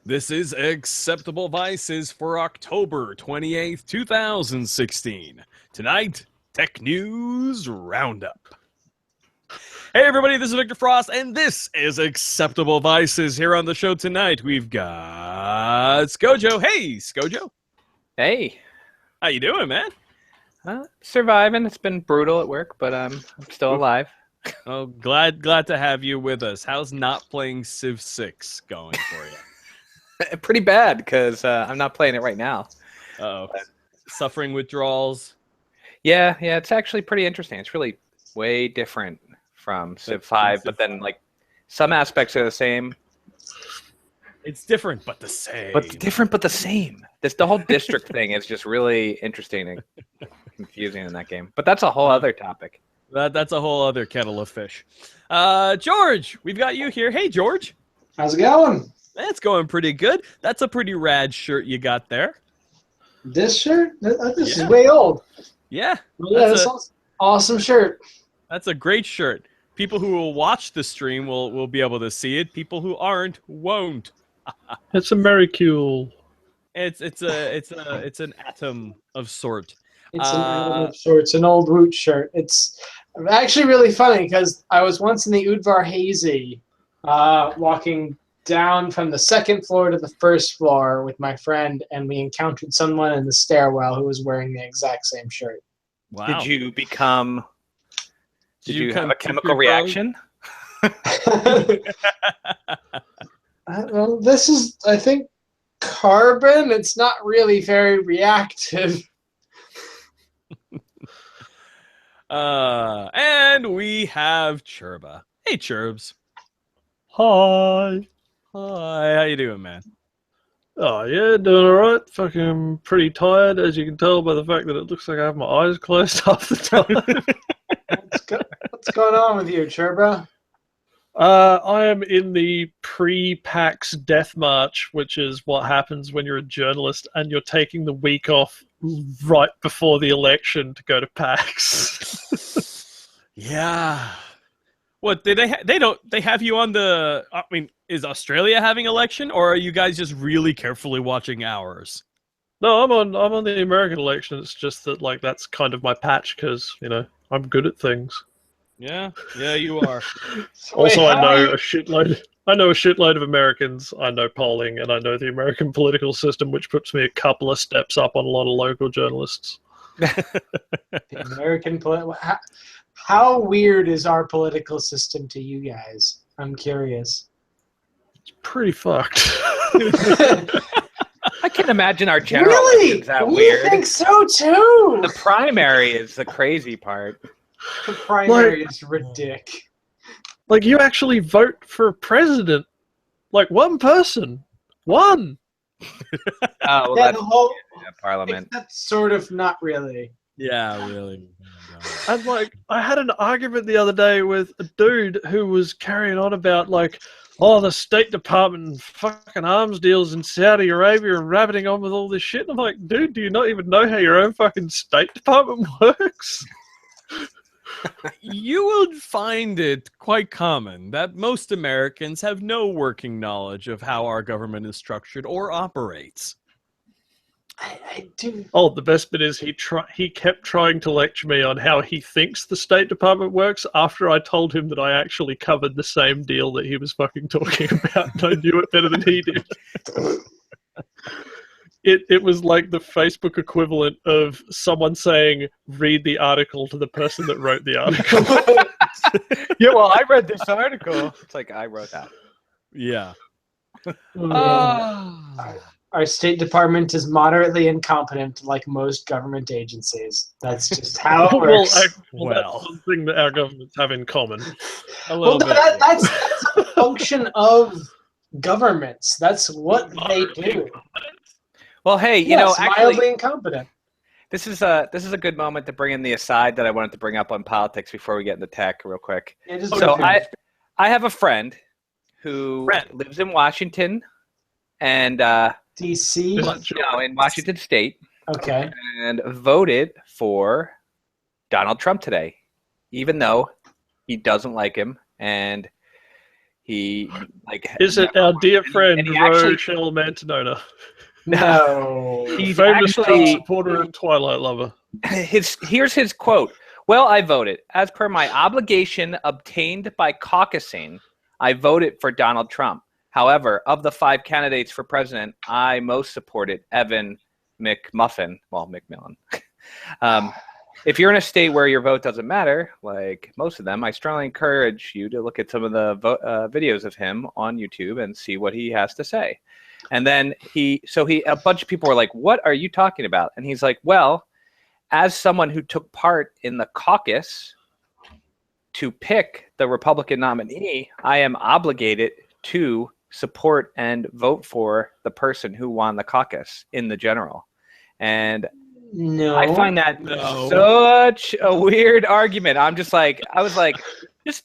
This is Acceptable Vices for October 28th, 2016. Tonight, Tech News Roundup. Hey everybody, this is Victor Frost, and this is Acceptable Vices. Here on the show tonight, we've got Skojo. Hey, Skojo. Hey. How you doing, man? Surviving. It's been brutal at work, but I'm still alive. Oh, glad to have you with us. How's not playing Civ 6 going for you? Pretty bad, because I'm not playing it right now. Uh-oh. Suffering withdrawals? Yeah, it's actually pretty interesting. It's really way different from Civ 5, but then, like, some aspects are the same. It's different, but the same. The whole district thing is just really interesting and confusing in that game. But that's a whole other topic. That's a whole other kettle of fish. George, we've got you here. Hey, George. How's it going? That's going pretty good. That's a pretty rad shirt you got there. This shirt? This is way old. Yeah. That's an awesome shirt. That's a great shirt. People who will watch the stream will be able to see it. People who aren't won't. It's a Mericule. It's an atom of sort. It's an atom of sorts, an old Woot shirt. It's actually really funny because I was once in the Udvar Hazy, walking down from the second floor to the first floor with my friend, and we encountered someone in the stairwell who was wearing the exact same shirt. Wow. Did you have a chemical reaction? Well, this is, I think, carbon. It's not really very reactive. And we have Churba. Hey, Churbs. Hi. Hi, how you doing, man? Oh, yeah, doing alright. Fucking pretty tired, as you can tell by the fact that it looks like I have my eyes closed half the time. What's going on with you, Churba? I am in the pre-PAX death march, which is what happens when you're a journalist and you're taking the week off right before the election to go to PAX. Yeah. What did they have you on the? I mean, is Australia having election, or are you guys just really carefully watching ours? No, I'm on the American election. It's just that that's kind of my patch because I'm good at things. Yeah, you are. Also, I know a shitload of Americans. I know polling, and I know the American political system, which puts me a couple of steps up on a lot of local journalists. The American how weird is our political system to you guys? I'm curious. It's pretty fucked. I can imagine our general really? election's that weird. I think so too. The primary is the crazy part. The primary is ridiculous. You actually vote for a president. One person. One. Oh, well, Yeah, that's the whole parliament. That's sort of not really. Yeah, really. And I had an argument the other day with a dude who was carrying on about the State Department and fucking arms deals in Saudi Arabia and rabbiting on with all this shit. And I'm like, dude, do you not even know how your own fucking State Department works? You would find it quite common that most Americans have no working knowledge of how our government is structured or operates. I do. Oh, the best bit is he kept trying to lecture me on how he thinks the State Department works after I told him that I actually covered the same deal that he was fucking talking about and I knew it better than he did. It was like the Facebook equivalent of someone saying, read the article to the person that wrote the article. Yeah, well, I read this article. It's like, I wrote that. Yeah. Our State Department is moderately incompetent, like most government agencies. That's just how it works. That's one thing that our governments have in common. A little bit. That's a function of governments. That's what they do. Well, hey, Yes, actually, mildly incompetent. this is a good moment to bring in the aside that I wanted to bring up on politics before we get into tech real quick. So I have a friend who lives in Washington and D.C. in Washington State. Okay. And voted for Donald Trump today, even though he doesn't like him. And He Is it our dear friend he actually- Rochelle Mantanona? No. He's Famous Trump actually supporter and Twilight lover. here's his quote. Well, I voted. As per my obligation obtained by caucusing, I voted for Donald Trump. However, of the 5 candidates for president, I most supported Evan McMuffin. Well, McMillan. If you're in a state where your vote doesn't matter, like most of them, I strongly encourage you to look at some of the videos of him on YouTube and see what he has to say. And then a bunch of people were like, "What are you talking about?" And he's like, "Well, as someone who took part in the caucus to pick the Republican nominee, I am obligated to support and vote for the person who won the caucus in the general." And No. I find that such a weird argument. I was like,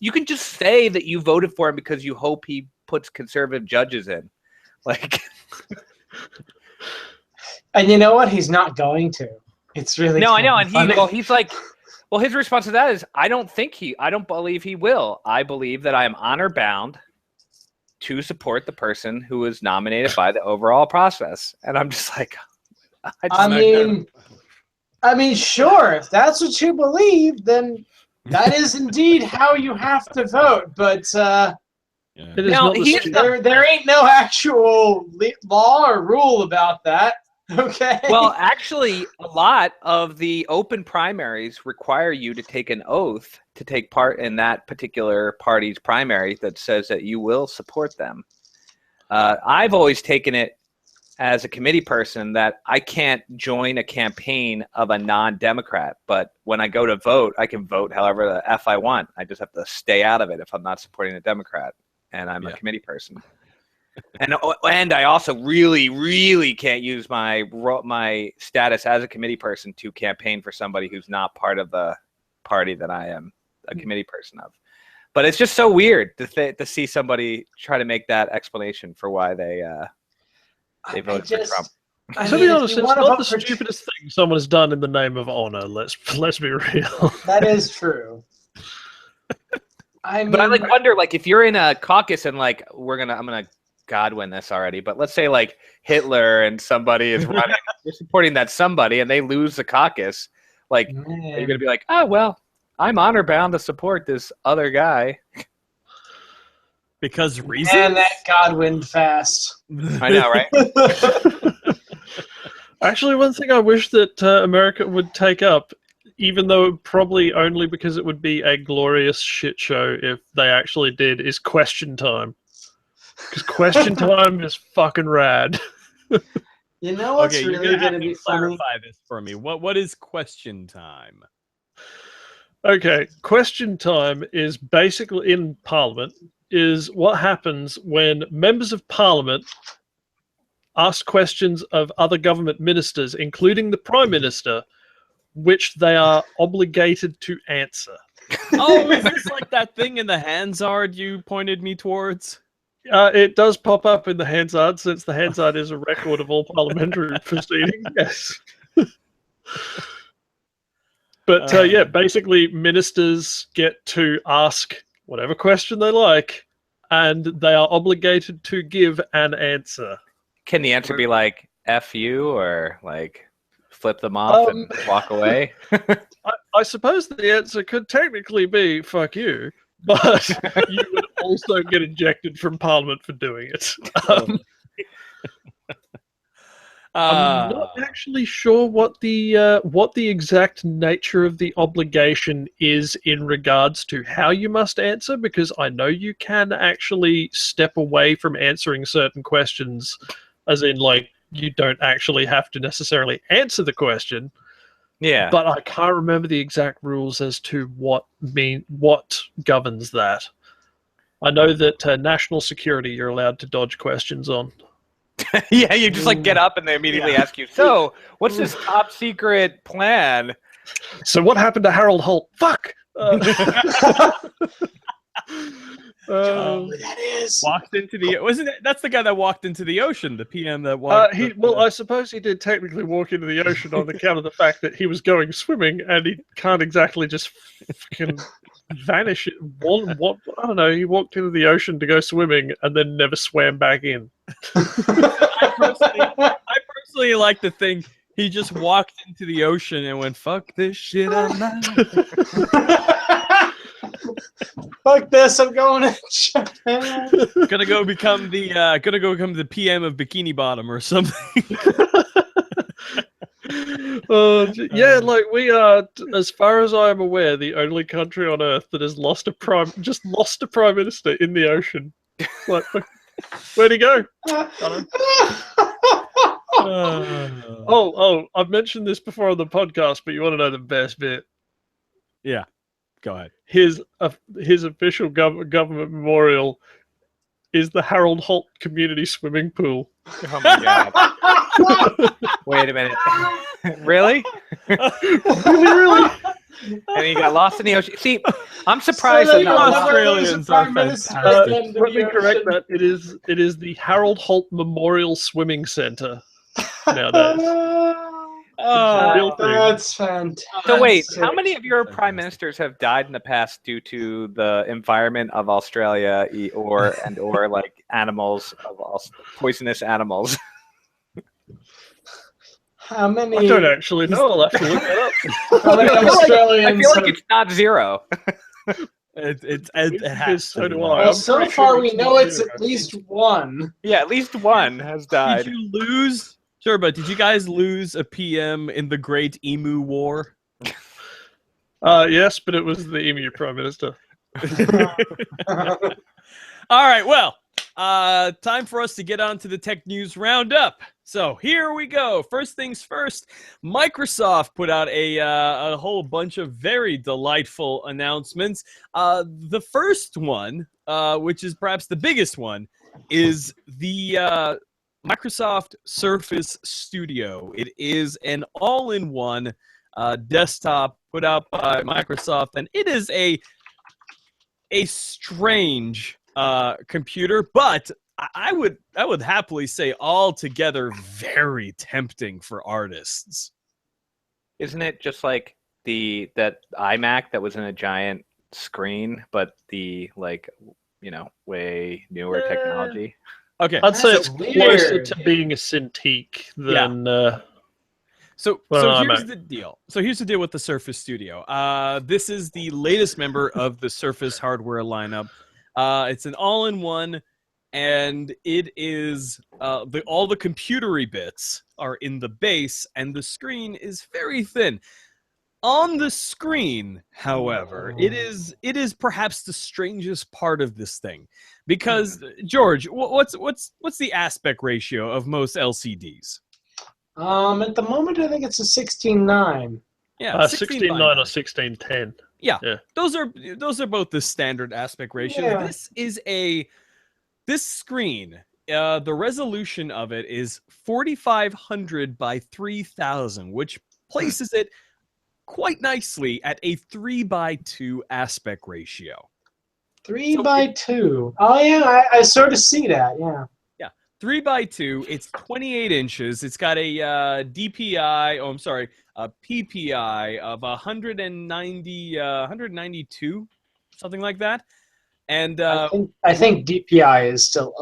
you can just say that you voted for him because you hope he puts conservative judges in. Like, and you know what? He's not going to. It's really no, I know. And funny. he's like, well, his response to that is, I don't believe he will. I believe that I am honor bound to support the person who was nominated by the overall process. And I'm just like, I mean, sure. If that's what you believe, then that is indeed how you have to vote. But there ain't no actual law or rule about that. Okay. Well, actually, a lot of the open primaries require you to take an oath to take part in that particular party's primary that says that you will support them. I've always taken it as a committee person that I can't join a campaign of a non-Democrat, but when I go to vote, I can vote however the F I want. I just have to stay out of it if I'm not supporting a Democrat, and I'm a committee person. And I also really, really can't use my status as a committee person to campaign for somebody who's not part of the party that I am a committee person of. But it's just so weird to see somebody try to make that explanation for why they voted for Trump. To be honest, it's not the stupidest thing someone has done in the name of honor. Let's be real. That is true. But I wonder, if you're in a caucus and I'm gonna Godwin this already, but let's say Hitler and somebody is running, you're supporting that somebody, and they lose the caucus. Are you gonna be like, oh well, I'm honor bound to support this other guy? Because reasons. And that Godwin fast. I know, right? Actually, one thing I wish that America would take up, even though probably only because it would be a glorious shit show if they actually did, is question time. Because question time is fucking rad. You know what's really going to be funny? Clarify this for me. What is question time? Okay, question time is basically in Parliament is what happens when members of Parliament ask questions of other government ministers, including the Prime Minister, which they are obligated to answer. Oh, is this like that thing in the Hansard you pointed me towards? It does pop up in the Hansard, since the Hansard is a record of all parliamentary proceedings. Yes. But basically ministers get to ask whatever question they like, and they are obligated to give an answer. Can the answer be like F you or flip them off and walk away? I suppose the answer could technically be fuck you, but you would also get ejected from Parliament for doing it. I'm not actually sure what the exact nature of the obligation is in regards to how you must answer, because I know you can actually step away from answering certain questions, as in you don't actually have to necessarily answer the question. Yeah. But I can't remember the exact rules as to what governs that. I know that national security you're allowed to dodge questions on. Yeah, you just get up and they immediately ask you, so what's this top secret plan? So what happened to Harold Holt? Fuck! That is. Walked into the that's the guy that walked into the ocean, the PM that walked. I suppose he did technically walk into the ocean on account of the fact that he was going swimming, and he can't exactly just fucking vanish. What I don't know. He walked into the ocean to go swimming, and then never swam back in. I personally like to think he just walked into the ocean and went, "Fuck this shit, I'm out." Fuck this! I'm going to Japan. Gonna go become the PM of Bikini Bottom or something. Like we are, as far as I am aware, the only country on Earth that has lost a prime minister in the ocean. Like, where'd he go? I've mentioned this before on the podcast, but you want to know the best bit? Yeah, go ahead. His official government memorial is the Harold Holt Community Swimming Pool. Oh my god! Wait a minute. Really? Really? And he got lost in the ocean. See, I'm surprised that not Australians are fantastic. Let me correct that. It is the Harold Holt Memorial Swimming Center nowadays. Oh, that's fantastic. So wait, how many of your prime ministers have died in the past due to the environment of Australia or like animals poisonous animals? How many? I don't actually know. I'll have to look that up. How many Australians? I feel like it's not zero. It has So to do be. I. Well, I'm so pretty far sure we it's know not it's zero. at least one. Yeah, at least one has died. Did you lose? Sure, but did you guys lose a PM in the Great Emu War? Yes, but it was the Emu Prime Minister. All right, well, time for us to get on to the tech news roundup. So here we go. First things first, Microsoft put out a whole bunch of very delightful announcements. The first one, which is perhaps the biggest one, is the Microsoft Surface Studio. It is an all-in-one desktop put out by Microsoft, and it is a strange computer, but I would happily say altogether very tempting for artists. Isn't it just like that iMac that was in a giant screen, but the way newer technology? Okay, I'd say That's it's weird. closer to being a Cintiq than. So Well, here's the deal. So here's the deal with the Surface Studio. This is the latest member of the Surface hardware lineup. It's an all-in-one, and it is all the computery bits are in the base, and the screen is very thin. On the screen, however, it is perhaps the strangest part of this thing, because George, what's the aspect ratio of most LCDs? At the moment, I think it's a 16:9. Yeah, 16:9 or 16:10. Yeah, those are both the standard aspect ratios. Yeah. This screen. The resolution of it is 4500 by 3000, which places it quite nicely at a 3:2 aspect ratio. 3:2. Oh yeah, I sort of see that. Yeah. 3:2. It's 28 inches. It's got a DPI. Oh, I'm sorry, a PPI of 192, something like that. And I think DPI is still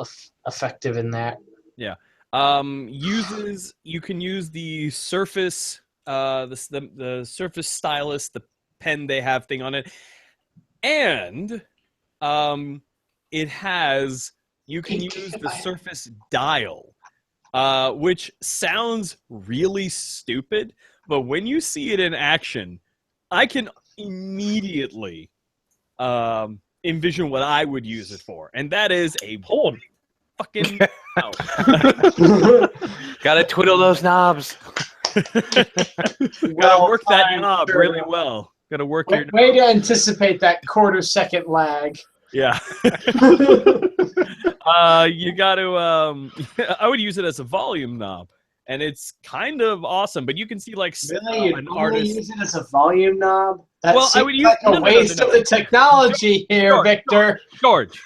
effective in that. Yeah. You can use the Surface, the Surface Stylus, the pen they have thing on it, and it has. You can use the Surface Dial, which sounds really stupid, but when you see it in action, I can immediately envision what I would use it for, and that is a porn. Fucking Gotta twiddle those knobs. Gotta work that knob really well. Gotta work your knob. Way to anticipate that quarter-second lag. Yeah. You got to. I would use it as a volume knob, and it's kind of awesome. But you can see like Really, an you artist. use it as a volume knob? That Well, I seems would use like a no. waste of the technology here, George, Victor. George,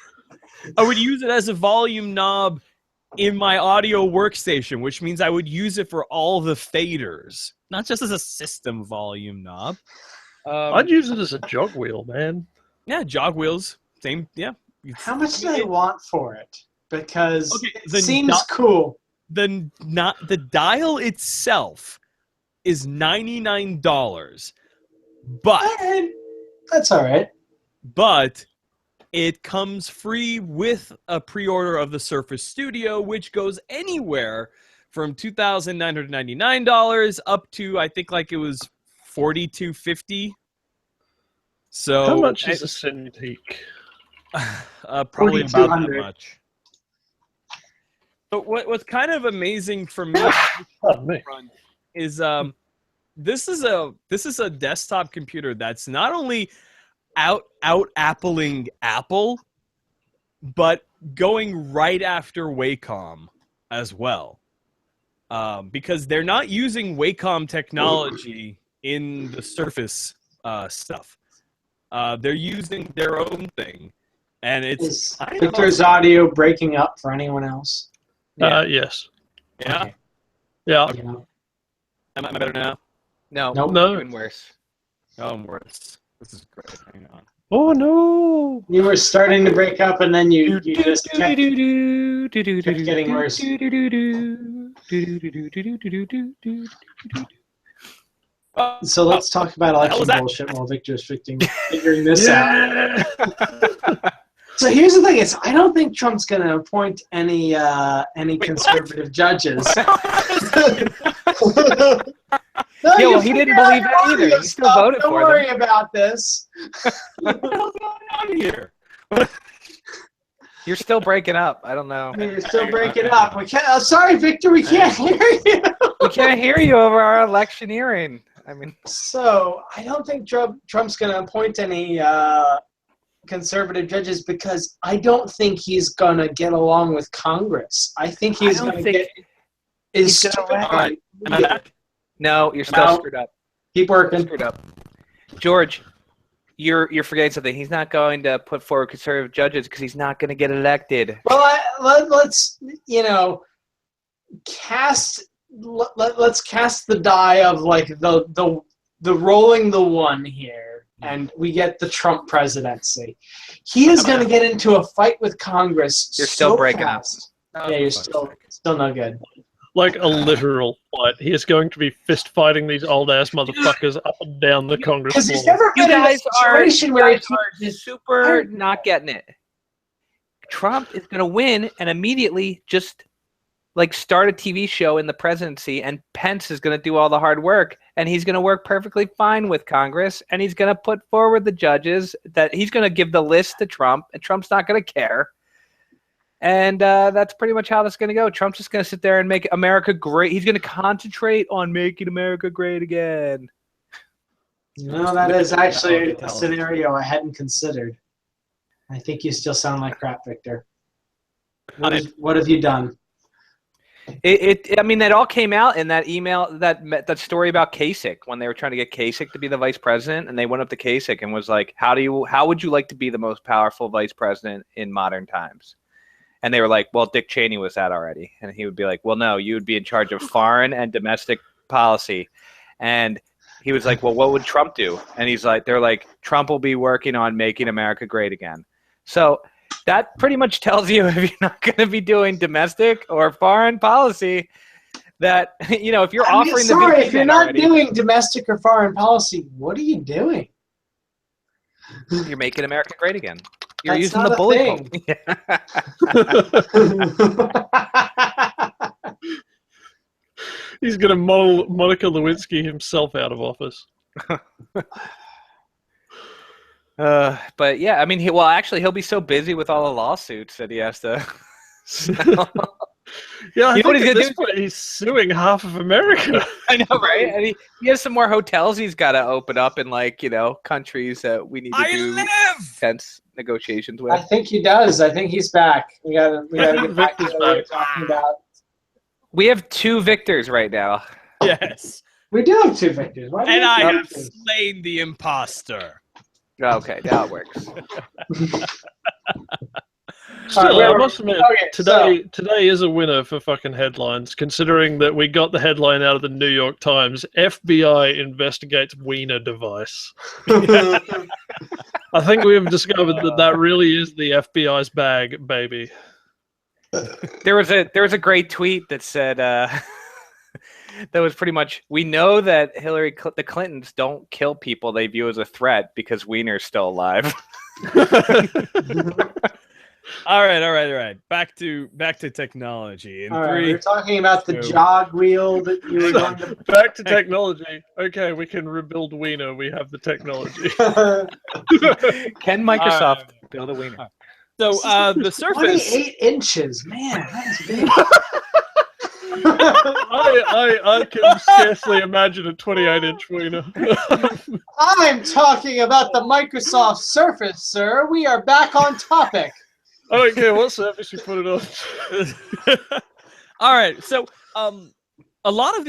I would use it as a volume knob in my audio workstation, which means I would use it for all the faders, not just as a system volume knob. I'd use it as a jog wheel, man. Yeah, jog wheels, same. Yeah. How much do they want for it? Because Okay, it seems cool. The dial itself is $99, but That's all right. But it comes free with a pre-order of the Surface Studio, which goes anywhere from $2,999 up to, I think, like it was $4,250. So how much is a Cintiq? Probably about that much. But what's kind of amazing for me is this is a desktop computer that's not only out appling Apple, but going right after Wacom as well, because they're not using Wacom technology in the Surface stuff. They're using their own thing, and it's Victor's audio breaking up for anyone else. Yes. Yeah. Okay. Yeah. Am I better now? No, Nope. No. even worse. Oh, I'm worse. This is great. Hang on. Oh no! You were starting to break up, and then you just kept getting worse. So let's talk about election bullshit while Victor's figuring this out. So here's the thing: is I don't think Trump's going to appoint any conservative judges. No, Yeah, well, he didn't believe that either. He still voted Don't for worry them. about this. What's going on here? You're still breaking up. I don't know. You're still breaking up. We can't. Sorry, Victor. We can't hear you. We can't hear you over our electioneering. I mean, So I don't think Trump's going to appoint any conservative judges because I don't think he's going to get along with Congress. I think he's going to get his he's gonna stupid. Alright, am I back? no, you're still screwed up. Keep working. Screwed up. George, you're forgetting something. He's not going to put forward conservative judges because he's not going to get elected. Well, let's cast. Let's cast the die of like the rolling the one here, and we get the Trump presidency. He is going to get into a fight with Congress. You're still breaking up. Yeah, you're still no good. Like a literal fight. He is going to be fist fighting these old ass motherfuckers up and down the Congress Because he's floor. never You been in a guys situation where are super not getting it. Trump is going to win and immediately just like start a TV show in the presidency, and Pence is going to do all the hard work, and he's going to work perfectly fine with Congress, and he's going to put forward the judges that he's going to give the list to Trump, and Trump's not going to care. And that's pretty much how that's going to go. Trump's just going to sit there and make America great. He's going to concentrate on making America great again. No, that is actually a scenario I hadn't considered. I think you still sound like crap, Victor. What have you done? I mean, that all came out in that email, that story about Kasich when they were trying to get Kasich to be the vice president, and they went up to Kasich and was like, "How would you like to be the most powerful vice president in modern times?" And they were like, "Well, Dick Cheney was that already," and he would be like, "Well, no, you would be in charge of foreign and domestic policy," and he was like, "Well, what would Trump do?" And they're like, "Trump will be working on making America great again." So that pretty much tells you if you're not going to be doing domestic or foreign policy, that, you know, if you're offering the VP if you're not doing domestic or foreign policy, what are you doing? You're making America great again. You're That's using not the a bully thing. He's going to model Monica Lewinsky himself out of office. But yeah, I mean, he'll be so busy with all the lawsuits that he has to. Yeah, I You know what think he's at gonna this point he's suing half of America. I know, right? And he has some more hotels he's got to open up in, like, you know, countries that we need to do tense negotiations with. I think he does. I think he's back. We gotta get back to what we were talking about. We have 2 victors right now. Yes. We do have 2 victors. Why do we And I have have 2 victors? slain the imposter. Okay, now it works. Still, I must admit, Okay, today is a winner for fucking headlines, considering that we got the headline out of the New York Times: FBI investigates Wiener device. I think we have discovered that really is the FBI's bag, baby. There was a great tweet that said that was pretty much, we know that the Clintons don't kill people they view as a threat because Wiener's still alive. All right. Back to technology. All right, we're talking about the jog wheel that you were going to. Back to technology. Okay, we can rebuild Wiener. We have the technology. Can Microsoft build a Wiener? So the Surface. 28 inches, man, that's big. I can scarcely imagine a 28-inch Wiener. I'm talking about the Microsoft Surface, sir. We are back on topic. I don't care what surface you put it on. All right, so a lot of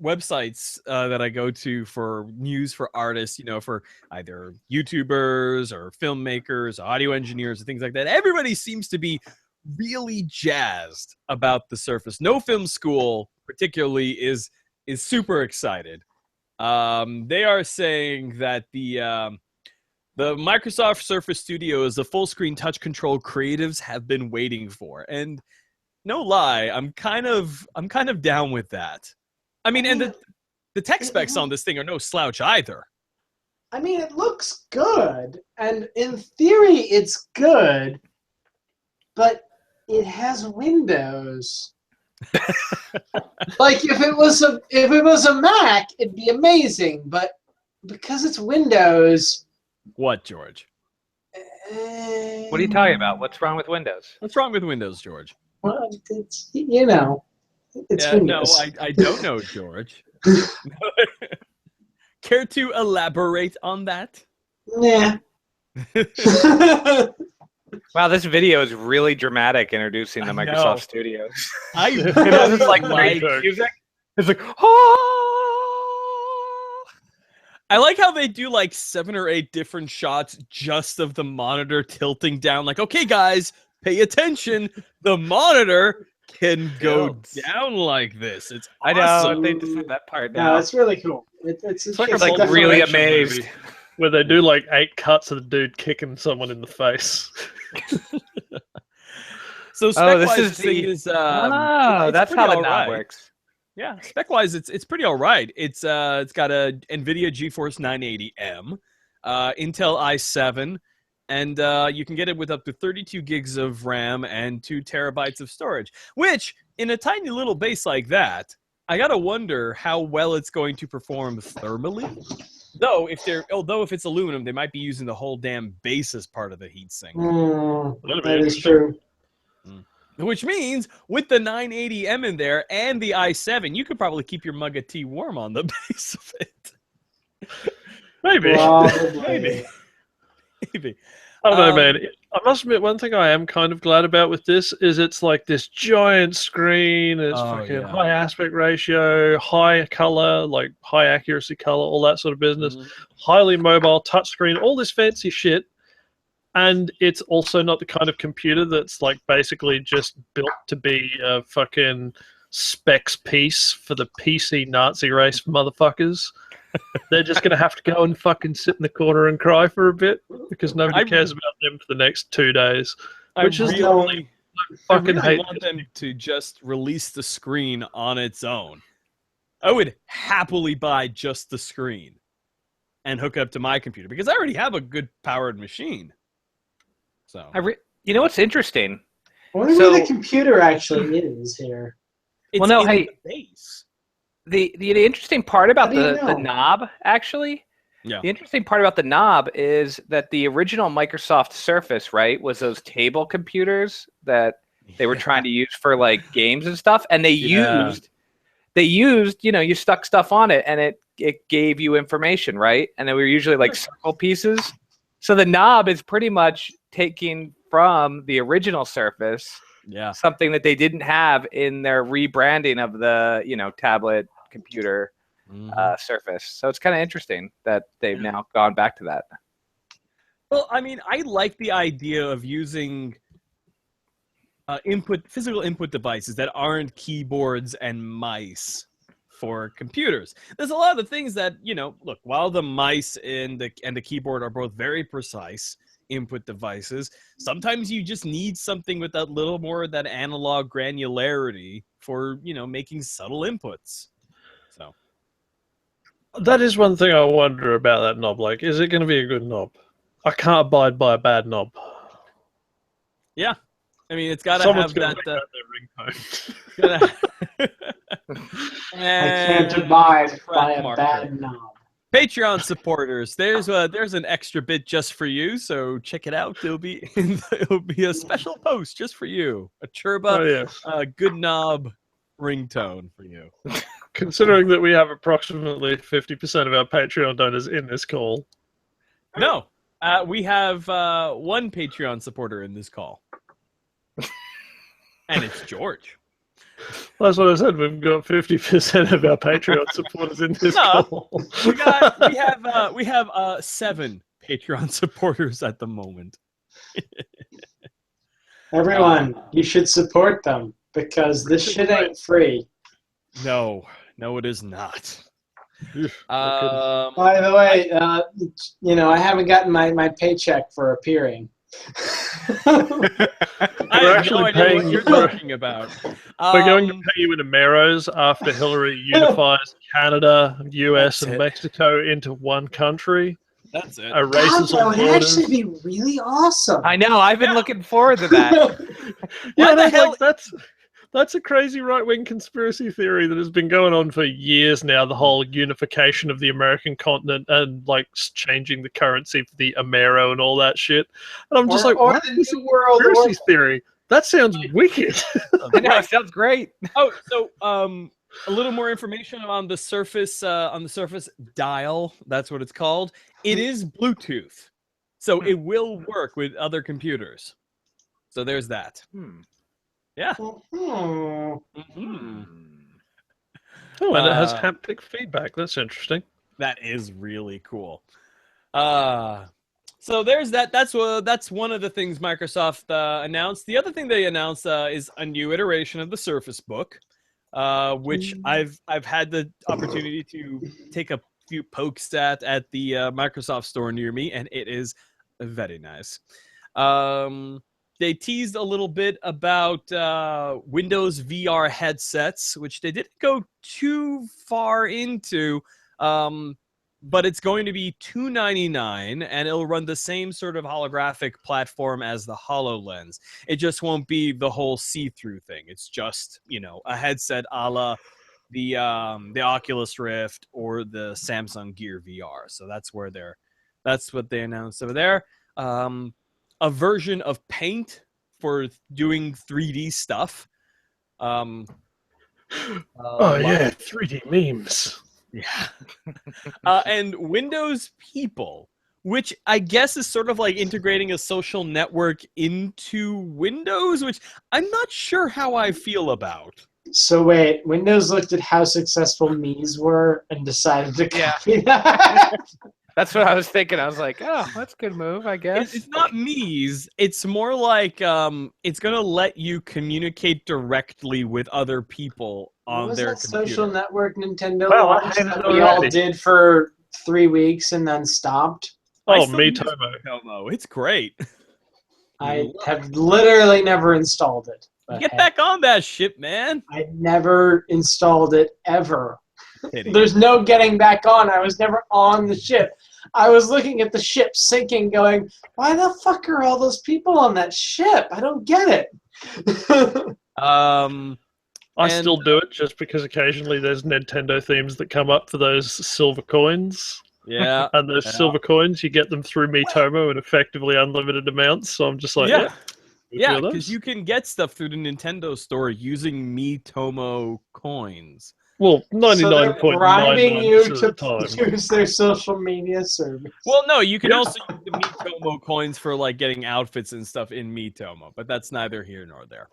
websites that I go to for news for artists, for either YouTubers or filmmakers, audio engineers, and things like that, everybody seems to be really jazzed about the Surface. No Film School, particularly, is super excited. They are saying that the Microsoft Surface Studio is the full-screen touch control creatives have been waiting for, and no lie, I'm kind of down with that. I mean, and the tech specs on this thing are no slouch either. I mean, it looks good, and in theory, it's good, but it has Windows. Like if it was a Mac, it'd be amazing, but because it's Windows. What, George? What are you talking about? What's wrong with Windows? What's wrong with Windows, George? Well, it's Windows. No, I don't know, George. Care to elaborate on that? Nah. Wow, this video is really dramatic introducing the Microsoft Studios. I it's like music. It's like, I like how they do like 7 or 8 different shots just of the monitor tilting down. Like, okay, guys, pay attention. The monitor can go down like this. It's awesome. I know they just did that part now. No, it's really cool. It's like really amazed. Movie where they do like 8 cuts of the dude kicking someone in the face. So spec-wise, that's how the knob works. Yeah, spec-wise, it's pretty all right. It's got a NVIDIA GeForce 980M, Intel i7, and you can get it with up to 32 gigs of RAM and 2 terabytes of storage. Which, in a tiny little base like that, I gotta wonder how well it's going to perform thermally. Although if it's aluminum, they might be using the whole damn base as part of the heatsink. That is true. Which means with the 980M in there and the i7, you could probably keep your mug of tea warm on the base of it. Maybe. Maybe. I don't know, man. I must admit, one thing I am kind of glad about with this is it's like this giant screen. It's high aspect ratio, high color, like high accuracy color, all that sort of business. Highly mobile, touchscreen, all this fancy shit. And it's also not the kind of computer that's like basically just built to be a fucking specs piece for the PC Nazi race motherfuckers. They're just going to have to go and fucking sit in the corner and cry for a bit because nobody cares about them for the next 2 days. Which is I really want them to just release the screen on its own. I would happily buy just the screen and hook it up to my computer because I already have a good powered machine. So you know what's interesting? I wonder where the computer actually is here. Well, no, hey, the base. The interesting part about the knob, actually, the interesting part about the knob is that the original Microsoft Surface, right, was those table computers that they were trying to use for like games and stuff, and they used, you stuck stuff on it, and it gave you information, right? And they were usually like circle pieces. So the knob is pretty much taking from the original Surface, something that they didn't have in their rebranding of the tablet computer Surface. So it's kind of interesting that they've now gone back to that. Well, I mean, I like the idea of using physical input devices that aren't keyboards and mice for computers. There's a lot of the things that, look, while the mice and the keyboard are both very precise input devices, sometimes you just need something with that little more of that analog granularity for, making subtle inputs. So that is one thing I wonder about that knob. Like, is it going to be a good knob? I can't abide by a bad knob. Yeah. I mean, it's got to Someone's have gonna that. make that I can't abide by a marker. bad knob. Patreon supporters, there's an extra bit just for you, so check it out. It'll be a special post just for you. A Churba, good knob ringtone for you. Considering that we have approximately 50% of our Patreon donors in this call. No, we have one Patreon supporter in this call. And it's George. Well, that's what I said. We've got 50% of our Patreon supporters in this call. We have 7 Patreon supporters at the moment. Everyone, you should support them because this shit ain't free. No, it is not. By the way, I haven't gotten my paycheck for appearing. I have no idea what you're talking about. We're going to pay you in Ameros after Hillary unifies Canada, US, and Mexico into one country. That's it. God, that would actually be really awesome. I know. I've been looking forward to that. Yeah, the hell? That's a crazy right-wing conspiracy theory that has been going on for years now, the whole unification of the American continent and, like, changing the currency for the Amero and all that shit. And I'm just what is a conspiracy theory? That sounds wicked. I know, it sounds great. Oh, so a little more information on the Surface Dial. That's what it's called. It is Bluetooth, so it will work with other computers. So there's that. Yeah. Oh, and it has haptic feedback. That's interesting. That is really cool. So there's that. That's one of the things Microsoft announced. The other thing they announced is a new iteration of the Surface Book, which I've had the opportunity to take a few pokes at the Microsoft store near me, and it is very nice. They teased a little bit about Windows VR headsets, which they didn't go too far into, but it's going to be $299, and it'll run the same sort of holographic platform as the HoloLens. It just won't be the whole see-through thing. It's just, a headset a la the Oculus Rift or the Samsung Gear VR. So that's what they announced over there. A version of Paint for doing 3D stuff. 3D memes. Yeah. And Windows People, which I guess is sort of like integrating a social network into Windows, which I'm not sure how I feel about. So wait, Windows looked at how successful Mies were and decided to copy that? That's what I was thinking. I was like, oh, that's a good move, I guess. It's not Mies. It's more like it's going to let you communicate directly with other people on their computer. Social network Nintendo that we all did for 3 weeks and then stopped? Oh, Miitomo. It's great. I have literally never installed it. Get back on that shit, man. I never installed it ever. There's no getting back on. I was never on the ship. I was looking at the ship sinking going, why the fuck are all those people on that ship? I don't get it. I still do it just because occasionally there's Nintendo themes that come up for those silver coins. Yeah. And those silver coins, you get them through Miitomo in effectively unlimited amounts. So I'm just like, yeah, because you can get stuff through the Nintendo store using Miitomo coins. Well, 99.9% of the time. Use their social media service. Well, no, you can also use the Miitomo coins for like getting outfits and stuff in Miitomo, but that's neither here nor there.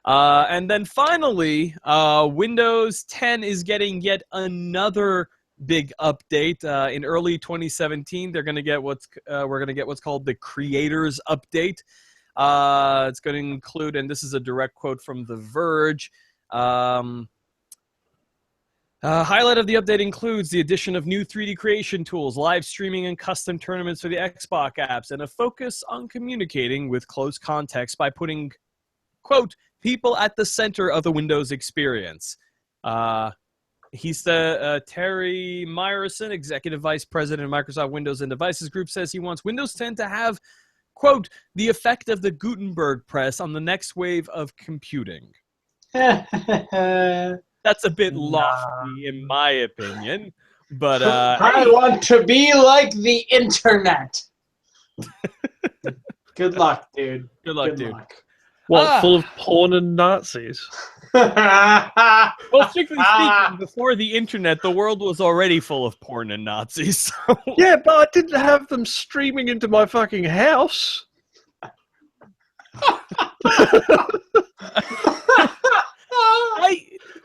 And then finally, Windows 10 is getting yet another big update. In early 2017, we're going to get what's called the Creators Update. It's going to include, and this is a direct quote from The Verge. Highlight of the update includes the addition of new 3D creation tools, live streaming and custom tournaments for the Xbox apps, and a focus on communicating with close context by putting, quote, people at the center of the Windows experience. He's Terry Myerson, Executive Vice President of Microsoft Windows and Devices Group, says he wants Windows 10 to have, quote, the effect of the Gutenberg press on the next wave of computing. That's a bit lofty, in my opinion, but I want to be like the internet. Good luck, dude. Good luck, dude. What, full of porn and Nazis? Well, strictly speaking, before the internet, the world was already full of porn and Nazis. So. Yeah, but I didn't have them streaming into my fucking house.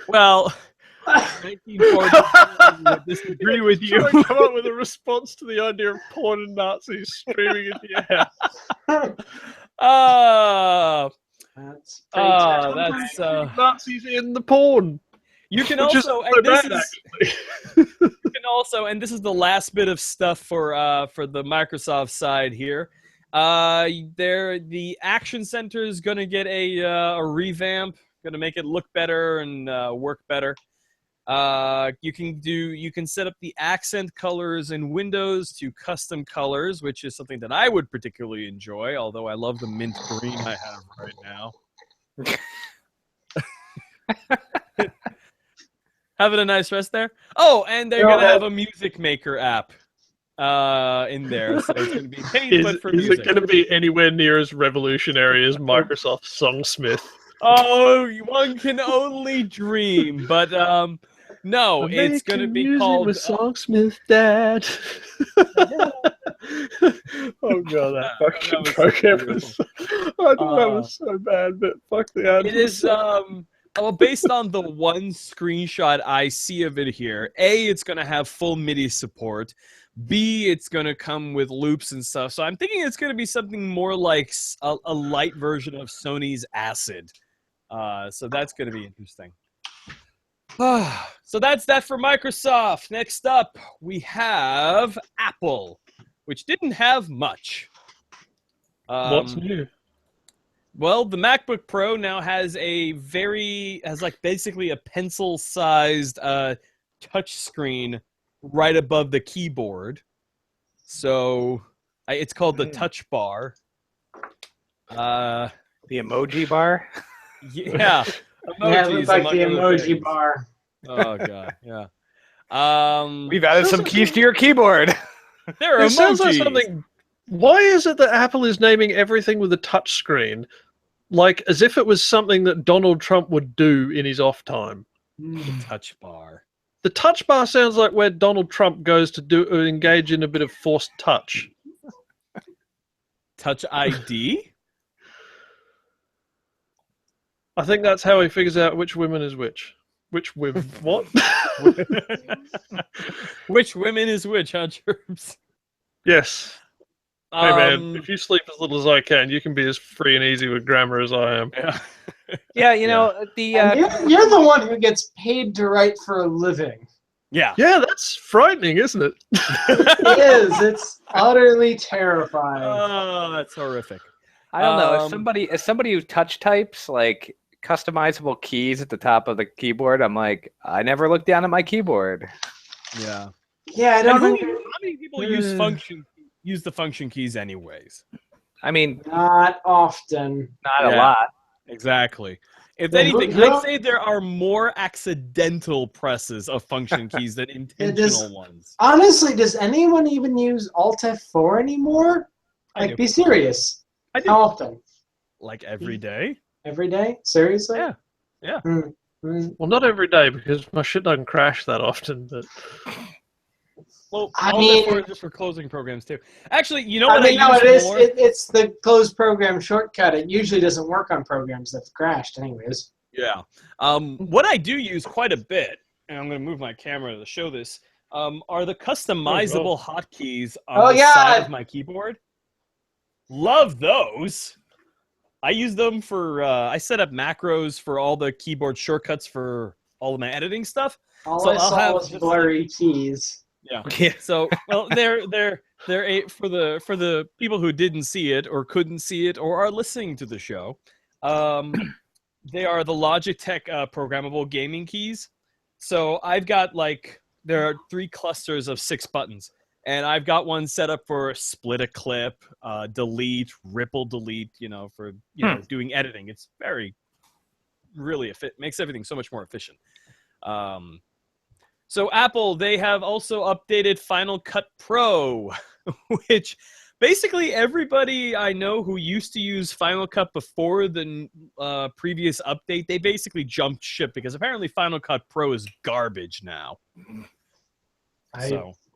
Well, 1940, I would disagree with you. Trying to come up with a response to the idea of porn and Nazis streaming into your house. That's Nazis in the porn. You can also, and this is the last bit of stuff for the Microsoft side here. The Action Center is going to get a revamp. Going to make it look better and work better. You can set up the accent colors in Windows to custom colors, which is something that I would particularly enjoy, although I love the mint green I have right now. Having a nice rest there. Oh, and they're going to have a music maker app in there, so it's going to be paid, but for music. Is it going to be anywhere near as revolutionary as Microsoft Songsmith? Oh, one can only dream, but no, it's going to be called with Songsmith, Dad. Oh god, that fucking program was. I thought that was so bad, but fuck the ad. It is well, based on the one screenshot I see of it here. A, it's going to have full MIDI support. B, it's going to come with loops and stuff. So I'm thinking it's going to be something more like a light version of Sony's Acid. So that's going to be interesting. So that's that for Microsoft. Next up, we have Apple, which didn't have much. What's new? Well, the MacBook Pro now has basically a pencil-sized touch screen right above the keyboard. So it's called the Touch Bar. The emoji bar? Yeah. Yeah, it looks like the emoji bar. Oh, God, yeah. We've added some keys to your keyboard. There are It sounds like emojis. something. Why is it that Apple is naming everything with a touch screen, like as if it was something that Donald Trump would do in his off time? The Touch Bar. The touch bar sounds like where Donald Trump goes to engage in a bit of forced touch. Touch ID? I think that's how he figures out which women is which. Which with what? Which women is which, huh, Jerps? Yes. Hey man, if you sleep as little as I can, you can be as free and easy with grammar as I am. Yeah. Yeah, you know, You're the one who gets paid to write for a living. Yeah. Yeah, that's frightening, isn't it? It is. It's utterly terrifying. Oh, that's horrific. I don't know. If somebody who touch types like customizable keys at the top of the keyboard, I'm like, I never look down at my keyboard. Yeah. Yeah, I don't know. How many people use the function keys anyways? I mean, Not often. not a lot. Exactly. If Yeah, anything, who- I'd say there are more accidental presses of function keys than intentional ones. Honestly, does anyone even use Alt F4 anymore? I Like, do. be serious. I do. How often? Like every day? Every day? Seriously? Yeah. Yeah. Well, not every day because my shit doesn't crash that often. But Well, I all mean- that for just for closing programs too. Actually, you know I what mean, no, use it is. more? It's the closed program shortcut. It usually doesn't work on programs that have crashed, anyways. Yeah. What I do use quite a bit, and I'm going to move my camera to show this, are the customizable hotkeys on Oh, the yeah. side of my keyboard. Love those. I use them for, I set up macros for all the keyboard shortcuts for all of my editing stuff. All I saw was blurry keys. Yeah. So, well, they're for the people who didn't see it or couldn't see it or are listening to the show. They are the Logitech programmable gaming keys. So I've got there are 3 clusters of 6 buttons, and I've got one set up for split a clip, delete, ripple delete. For doing editing. It's really makes everything so much more efficient. So Apple, they have also updated Final Cut Pro, which basically everybody I know who used to use Final Cut before the previous update, they basically jumped ship because apparently Final Cut Pro is garbage now. I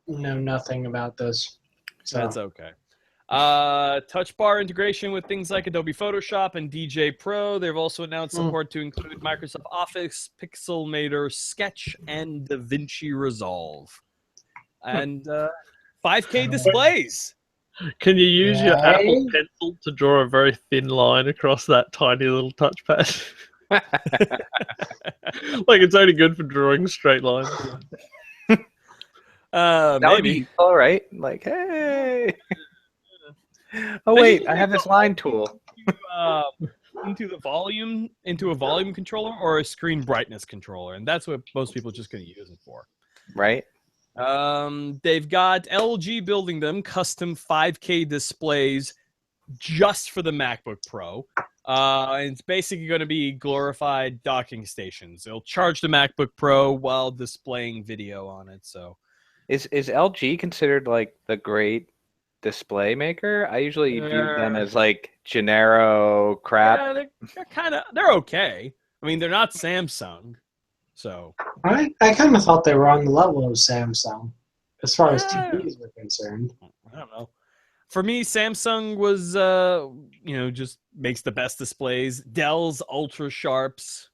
know nothing about this. So. That's okay. Touch bar integration with things like Adobe Photoshop and DJ Pro. They've also announced support to include Microsoft Office, Pixelmator, Sketch, and DaVinci Resolve. And 5K displays. Can you use your Apple Pencil to draw a very thin line across that tiny little touchpad? It's only good for drawing straight lines. That would be all right. Hey. Oh wait, I have this line tool. into a volume controller or a screen brightness controller, and that's what most people are just going to use it for. Right. They've got LG building them custom 5K displays just for the MacBook Pro. And it's basically going to be glorified docking stations. They'll charge the MacBook Pro while displaying video on it. So, is LG considered the great display maker? I usually view them as Gennaro crap. Yeah, they're okay. I mean, they're not Samsung, so I kind of thought they were on the level of Samsung as far as TVs were concerned. I don't know. For me, Samsung was just makes the best displays. Dell's Ultra Sharps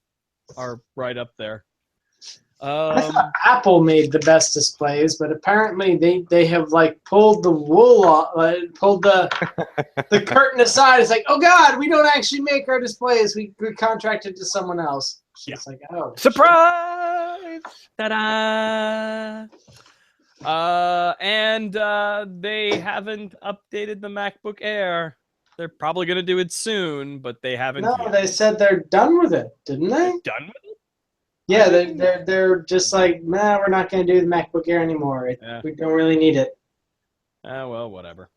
are right up there. I thought Apple made the best displays, but apparently they have pulled the wool off, pulled the curtain aside. It's oh God, we don't actually make our displays. We contracted to someone else. Yeah. It's oh, surprise! Ta-da! And they haven't updated the MacBook Air. They're probably going to do it soon, but they haven't. No, yet. they said they're done with it, didn't they? They're done with it? Yeah, they're just nah, we're not going to do the MacBook Air anymore. We don't really need it. Well, whatever.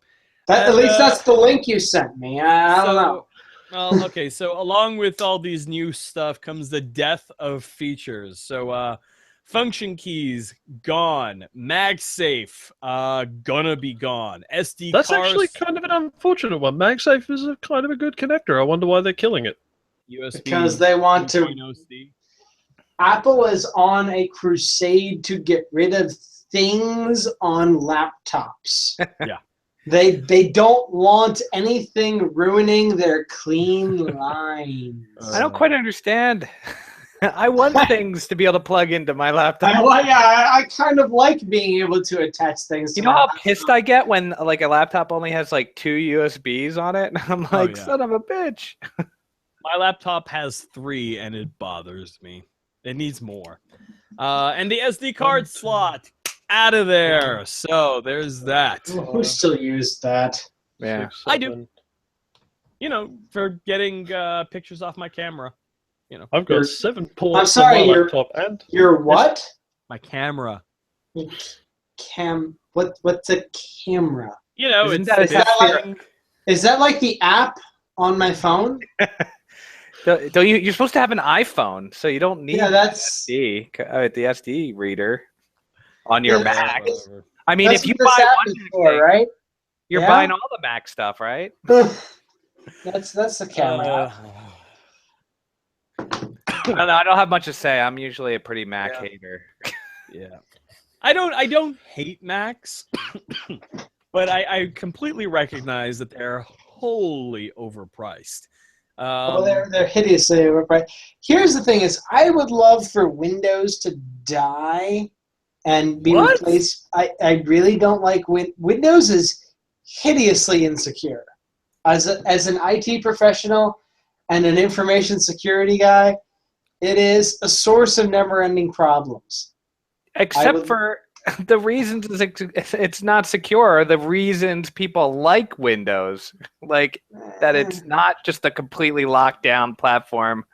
At least that's the link you sent me. I don't know. Well, okay, so along with all these new stuff comes the death of features. So function keys, gone. MagSafe, gonna be gone. SD That's cards, actually kind of an unfortunate one. MagSafe is kind of a good connector. I wonder why they're killing it. USB because they want to. 2.0C. Apple is on a crusade to get rid of things on laptops. Yeah. They don't want anything ruining their clean lines. I don't quite understand. I want things to be able to plug into my laptop. I kind of like being able to attach things. You know how pissed I get when a laptop only has 2 USBs on it? And I'm son of a bitch. My laptop has 3 and it bothers me. It needs more. And the SD card slot, out of there. So there's that. Who still used that? Yeah, I do. For getting pictures off my camera. I've got 7 ports I'm sorry, on my laptop and your what? My camera. What's a camera? Is that like the app on my phone? You're supposed to have an iPhone, so you don't need the SD reader on your Mac. I mean, that's if you buy one, right? You're buying all the Mac stuff, right? That's the camera. I don't have much to say. I'm usually a pretty Mac hater. Yeah, I don't hate Macs, but I completely recognize that they're wholly overpriced. They're hideously overpriced. Here's the thing: I would love for Windows to die and be What? replaced. I really don't like Windows is hideously insecure. As an IT professional and an information security guy, it is a source of never-ending problems. Except for the reasons it's not secure, the reasons people like Windows, like that it's not just a completely locked down platform,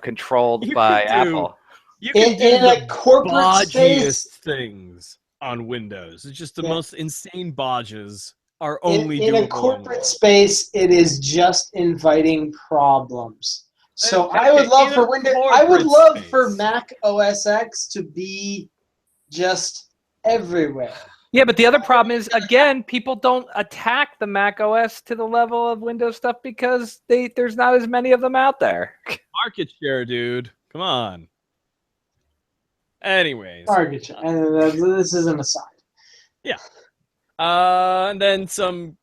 controlled by Apple. You can in do a the corporate bodgiest space, things on Windows. It's just the Yeah. most insane bodges are only in doable a corporate space, it is just inviting problems. So I would love for Windows. I would love for Mac OS X to be just everywhere. Yeah, but the other problem is, again, people don't attack the Mac OS to the level of Windows stuff because there's not as many of them out there. Market share, dude. Come on. Anyways. Market share. And this is an aside. Yeah. And then some,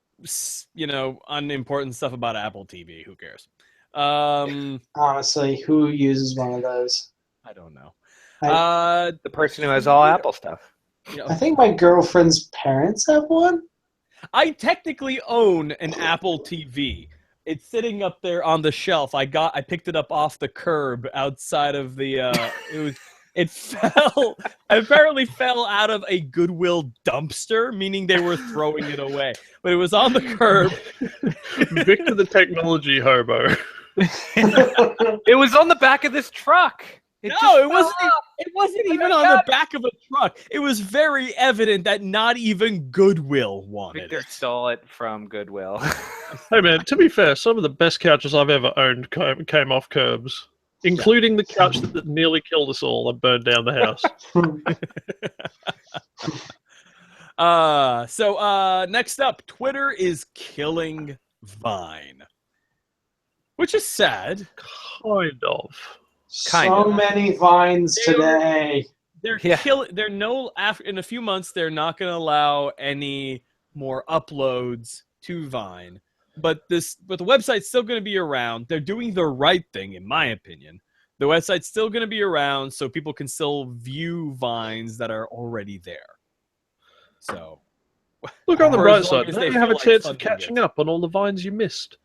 unimportant stuff about Apple TV. Who cares? Honestly, who uses one of those? I don't know. The person who has all Apple stuff. I think my girlfriend's parents have one. I technically own an Apple TV. It's sitting up there on the shelf. I picked it up off the curb outside of the. It apparently fell out of a Goodwill dumpster, meaning they were throwing it away. But it was on the curb. Victor the technology hobo. It was on the back of this truck. It wasn't even on the back of a truck. It was very evident that not even Goodwill wanted Victor it. stole it from Goodwill. Hey man, to be fair, some of the best couches I've ever owned came off curbs, including the couch that nearly killed us all and burned down the house. So next up, Twitter is killing Vine, which is sad. Kind of. So many Vines today. They're in a few months they're not going to allow any more uploads to Vine. But the website's still going to be around. They're doing the right thing, in my opinion. The website's still going to be around, so people can still view Vines that are already there. So, look on the bright side. They You have a feel like chance of funding catching it. up on all the Vines you missed.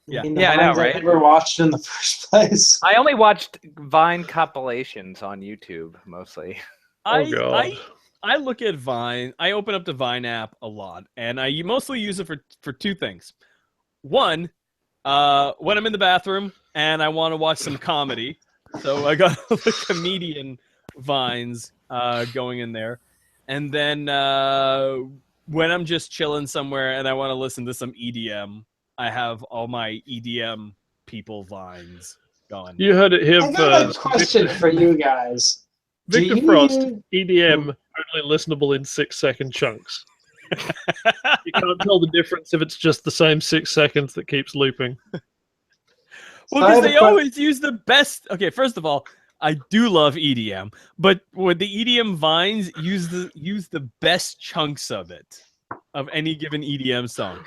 Yeah. I mean, the Yeah, I know, Vines right? I never watched in the first place. I only watched Vine compilations on YouTube mostly. God. I look at Vine. I open up the Vine app a lot, and I mostly use it for two things. One, when I'm in the bathroom and I want to watch some comedy, so I got the comedian Vines going in there, and then when I'm just chilling somewhere and I want to listen to some EDM, I have all my EDM people Vines going. You heard it here I got a first. question for you guys. Victor Do you Frost, use- EDM, only listenable in 6-second chunks. You can't tell the difference if it's just the same 6 seconds that keeps looping. Well, because they always use the best. Okay, first of all, I do love EDM, but with the EDM Vines, use the best chunks of it, of any given EDM song.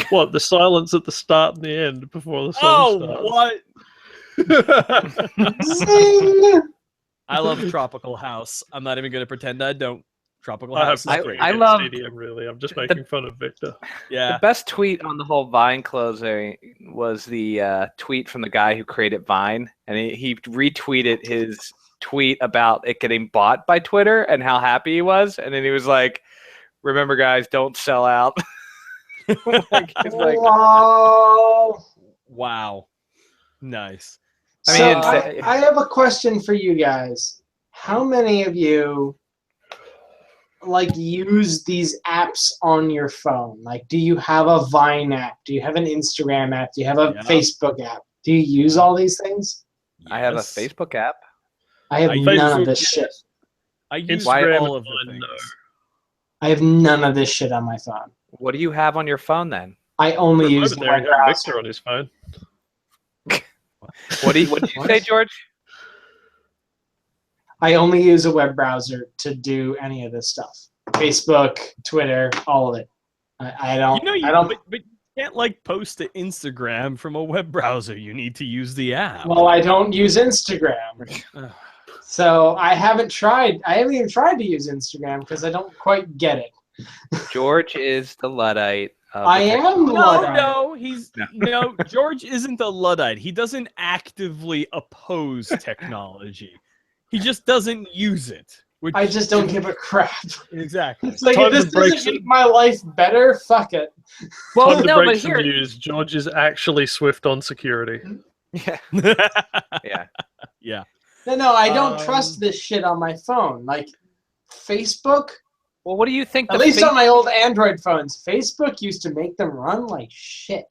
What, the silence at the start and the end before the song starts? What? Zing! I love Tropical House. I'm not even going to pretend I don't. Tropical I House have is great. I nothing love against EDM, really. I'm just making fun of Victor. Yeah. The best tweet on the whole Vine closing was the tweet from the guy who created Vine, and he retweeted his tweet about it getting bought by Twitter and how happy he was, and then he was like, "Remember, guys, don't sell out." Wow. Nice. I have a question for you guys. How many of you use these apps on your phone? Like, do you have a Vine app? Do you have an Instagram app? Do you have a Facebook app? Do you use all these things? I have a Facebook app. I have none of this shit. I use Instagram all of and the Vine, things. I have none of this shit on my phone. What do you have on your phone then? I only For a use moment the there, web you have browser. Victor on his phone. What did you say, George? I only use a web browser to do any of this stuff. Facebook, Twitter, all of it. I don't. But you can't post to Instagram from a web browser. You need to use the app. Well, I don't use Instagram. So I haven't tried. I haven't even tried to use Instagram because I don't quite get it. George is the Luddite. I am Luddite. No, George isn't a Luddite. He doesn't actively oppose technology. He just doesn't use it. I just don't give a crap. Exactly. It's like, if this doesn't make my life better, fuck it. Well, time to break some news. George is actually swift on security. Yeah. Yeah. Yeah. No, I don't trust this shit on my phone. Like, Facebook? Well, what do you think? At least on my old Android phones, Facebook used to make them run like shit.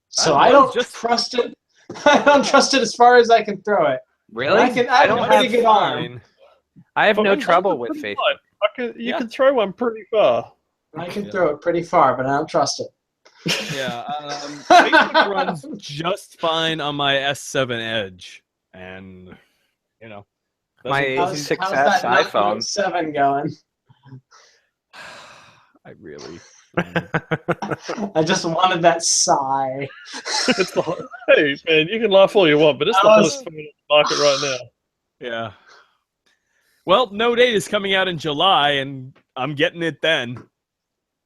So I don't trust it. I don't trust it as far as I can throw it. Really? I don't have a good arm. I have no trouble with Facebook. You can throw one pretty far. I can throw it pretty far, but I don't trust it. Yeah, Facebook runs just fine on my S7 Edge, and you know, my 6S iPhone 7 going. I really. I just wanted that sigh. Hey man, you can laugh all you want, but it's the hottest phone in the market right now. Yeah. Well, Note 8 is coming out in July, and I'm getting it then.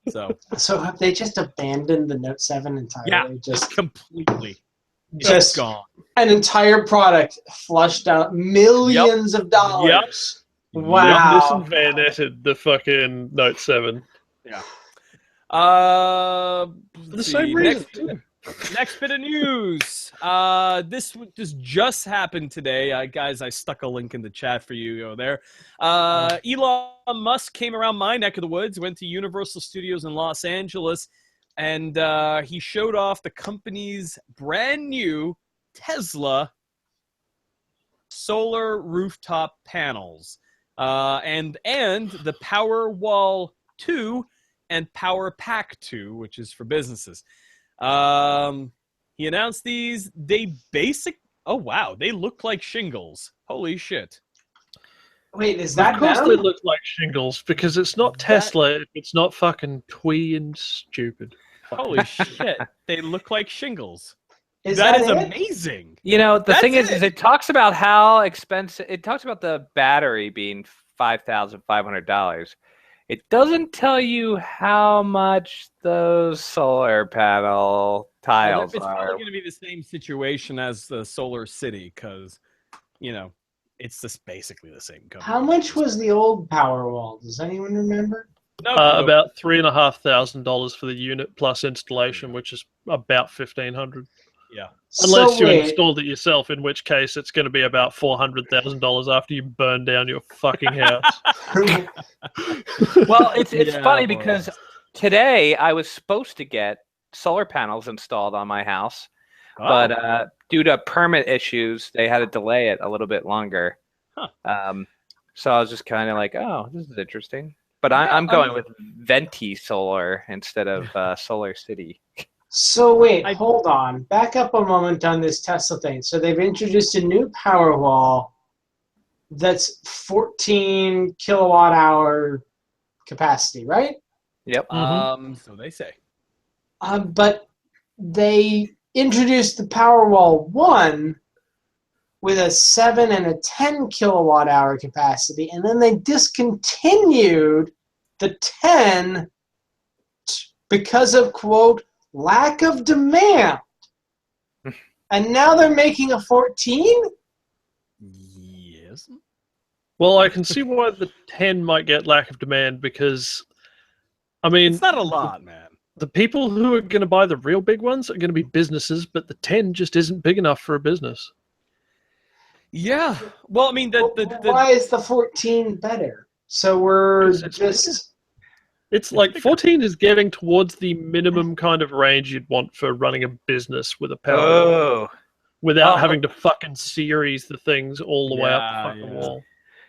So have they just abandoned the Note 7 entirely? Yeah, just completely. Just gone. An entire product flushed out millions of dollars. Yep. Wow. Disinvested the fucking Note 7. Yeah. For the same reason. Next bit of news. This just happened today. Guys, I stuck a link in the chat for you. Go there. Elon Musk came around my neck of the woods, went to Universal Studios in Los Angeles, and he showed off the company's brand new Tesla solar rooftop panels, and the Powerwall 2 and Power Pack 2, which is for businesses. He announced these. Oh wow, they look like shingles. Holy shit! Wait, is that? Of course they look like shingles because it's not Tesla. It's not fucking twee and stupid. Holy shit! They look like shingles. That is amazing. You know, the thing is it talks about how expensive. It talks about the battery being $5,500. It doesn't tell you how much those solar panel tiles it's are. probably going to be the same situation as the Solar City because, it's just basically the same company. How much was the old Powerwall? Does anyone remember? About $3,500 for the unit plus installation, which is about $1,500. Yeah. Unless you installed it yourself, in which case it's going to be about $400,000 after you burn down your fucking house. Well, it's funny because today I was supposed to get solar panels installed on my house, but due to permit issues, they had to delay it a little bit longer. So I was just kind of like, oh, this is interesting. But I'm going with Venti Solar instead of Solar City. So wait, hold on. Back up a moment on this Tesla thing. So they've introduced a new Powerwall that's 14 kilowatt hour capacity, right? Yep. So they say. But they introduced the Powerwall 1 with a 7 and a 10 kilowatt hour capacity, and then they discontinued the 10 because of, quote, lack of demand. And now they're making a 14? Yes. Well, I can see why the 10 might get lack of demand because, I mean... It's not a lot, man. The people who are going to buy the real big ones are going to be businesses, but the 10 just isn't big enough for a business. Yeah. Well, I mean, why is the 14 better? So we're just... It's like 14 is getting towards the minimum kind of range you'd want for running a business with a Powerwall. Without having to fucking series the things all the way up the fucking wall.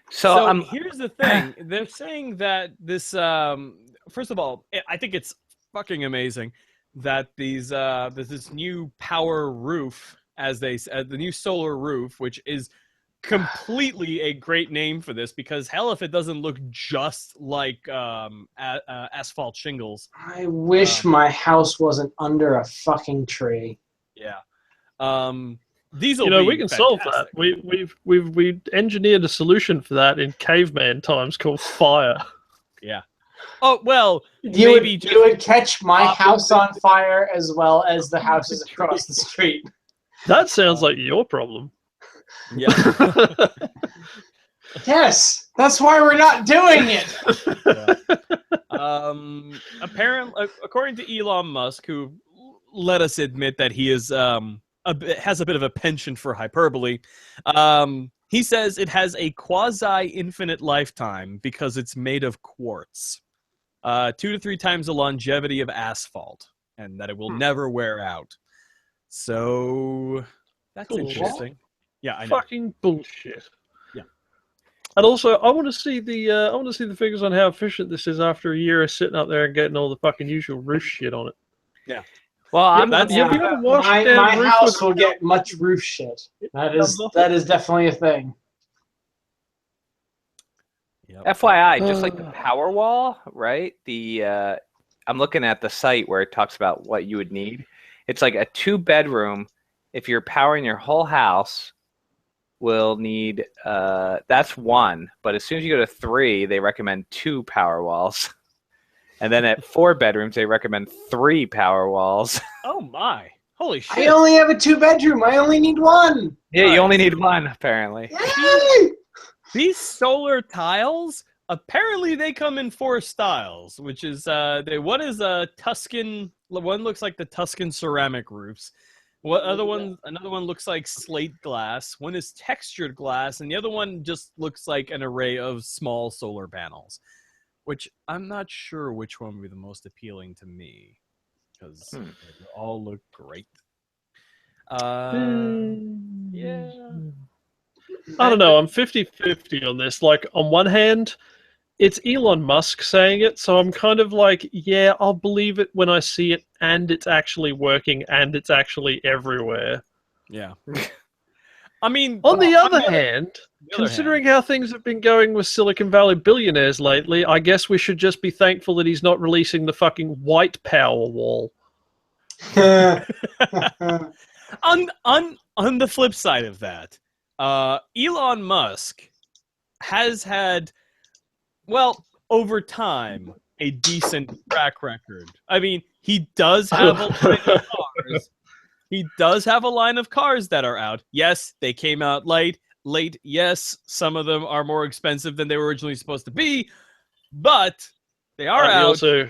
So here's the thing. They're saying that this, first of all, I think it's fucking amazing that there's this new power roof, the new solar roof, which is completely a great name for this because hell if it doesn't look just like asphalt shingles. I wish my house wasn't under a fucking tree. Yeah. These You know, we can solve that. We've engineered a solution for that in caveman times called fire. Yeah. Oh well, You maybe would catch my house on fire as well as the houses across the street. That sounds like your problem. Yeah. Yes, that's why we're not doing it. Apparently, according to Elon Musk, who let us admit that he is has a bit of a penchant for hyperbole, he says it has a quasi-infinite lifetime because it's made of quartz, 2 to 3 times the longevity of asphalt, and that it will never wear out. So that's interesting. Yeah, I know. Fucking bullshit. Yeah. And also, I want to see the figures on how efficient this is after a year of sitting up there and getting all the fucking usual roof shit on it. Yeah. Well, my house will get much roof shit. That is definitely a thing. Yep. FYI, just like the Powerwall, right? I'm looking at the site where it talks about what you would need. It's like a 2-bedroom. If you're powering your whole house, will need that's 1. But as soon as you go to 3, they recommend 2 Powerwalls. And then at 4 bedrooms, they recommend 3 Powerwalls. Oh my! Holy shit! I only have a 2-bedroom. I only need 1. Yeah, you only need 1 apparently. Yay! These solar tiles, apparently they come in 4 styles, which is one is a Tuscan. One looks like the Tuscan ceramic roofs. Another one looks like slate glass. One is textured glass, and the other one just looks like an array of small solar panels. Which I'm not sure which one would be the most appealing to me, because they all look great. Yeah. I don't know. I'm 50-50 on this. Like, on one hand, it's Elon Musk saying it, so I'm kind of like, yeah, I'll believe it when I see it, and it's actually working, and it's actually everywhere. Yeah. I mean, on the other hand, considering how things have been going with Silicon Valley billionaires lately, I guess we should just be thankful that he's not releasing the fucking white power wall. On the flip side of that, Elon Musk has had, well, over time, a decent track record. I mean, he does have a line of cars. He does have a line of cars that are out. Yes, they came out late. Yes, some of them are more expensive than they were originally supposed to be, but they are out. Also,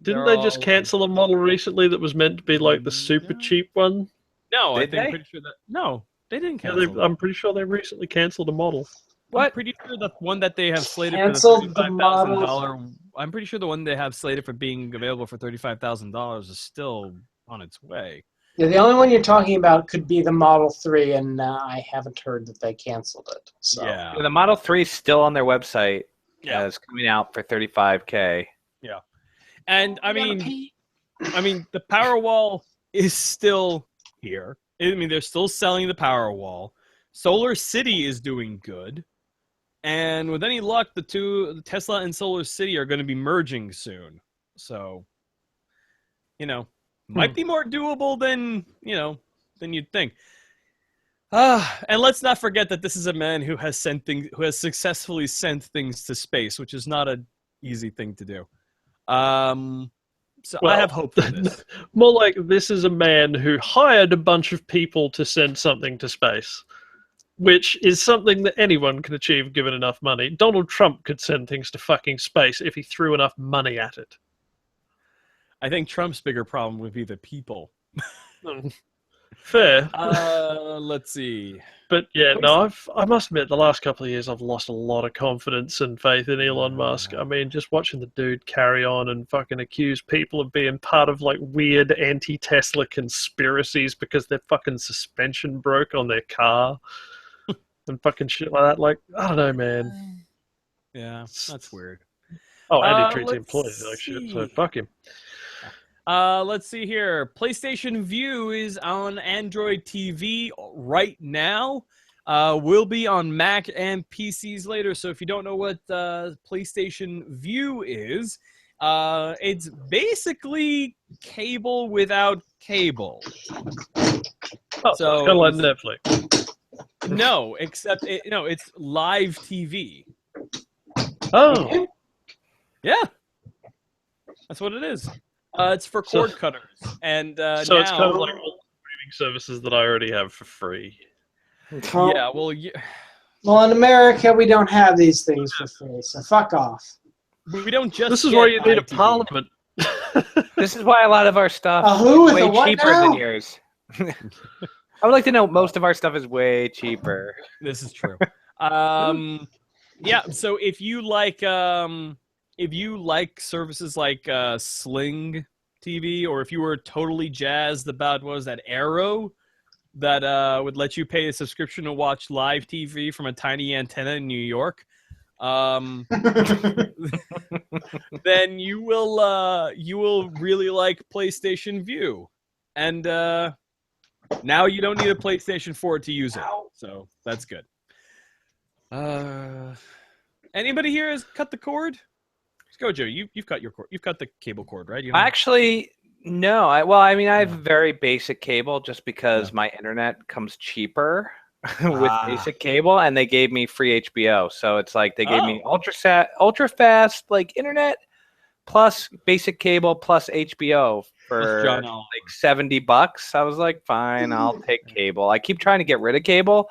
didn't they just cancel a model recently that was meant to be like the super cheap one? No, pretty sure that no, they didn't cancel. I'm pretty sure they recently canceled a model. What? I'm pretty sure the one that they have slated canceled for the $35,000. I'm pretty sure the one they have slated for being available for $35,000 is still on its way. Yeah, the only one you're talking about could be the Model 3, and I haven't heard that they canceled it. So. Yeah. The Model 3 is still on their website. Yeah, it's coming out for $35,000. Yeah, and I mean, the Powerwall is still here. I mean, they're still selling the Powerwall. Solar City is doing good, and with any luck, the Tesla and Solar City are going to be merging soon. So, might be more doable than you'd think. And let's not forget that this is a man who has successfully sent things to space, which is not an easy thing to do. So I have hope for this. More like this is a man who hired a bunch of people to send something to space, which is something that anyone can achieve given enough money. Donald Trump could send things to fucking space if he threw enough money at it. I think Trump's bigger problem would be the people. Fair. Let's see. But yeah, no, I must admit, the last couple of years I've lost a lot of confidence and faith in Elon Musk. I mean, just watching the dude carry on and fucking accuse people of being part of like weird anti-Tesla conspiracies because their fucking suspension broke on their car and fucking shit like that. Like, I don't know, man. Yeah, that's weird. Oh, and he treats the employees like shit, so fuck him. Let's see here. PlayStation Vue is on Android TV right now. Will be on Mac and PCs later. So if you don't know what PlayStation Vue is, it's basically cable without cable. Oh, so it's kind of like Netflix. No, except it's live TV. Oh, Yeah, that's what it is. It's for cord cutters, and so now, it's kind of like all the streaming services that I already have for free. yeah. Well, Well, in America, we don't have these things for free, so fuck off. we don't just. This is get why you need a live TV. parliament. This is why a lot of our stuff A who is with way a what cheaper now? than yours. I would like to know most of our stuff is way cheaper. This is true. Yeah. So if you like services like Sling TV, or if you were totally jazzed about what was that Arrow that would let you pay a subscription to watch live TV from a tiny antenna in New York, then you will really like PlayStation View, and now you don't need a PlayStation 4 to use it, so that's good. Anybody here has cut the cord? Let's go, Joe. You've cut your cord. You've cut the cable cord, right? You don't Actually, no. I have very basic cable just because my internet comes cheaper with basic cable, and they gave me free HBO. So it's like they gave me ultra fast like internet plus basic cable plus HBO for like $70. I was like, fine, I'll take cable. I keep trying to get rid of cable,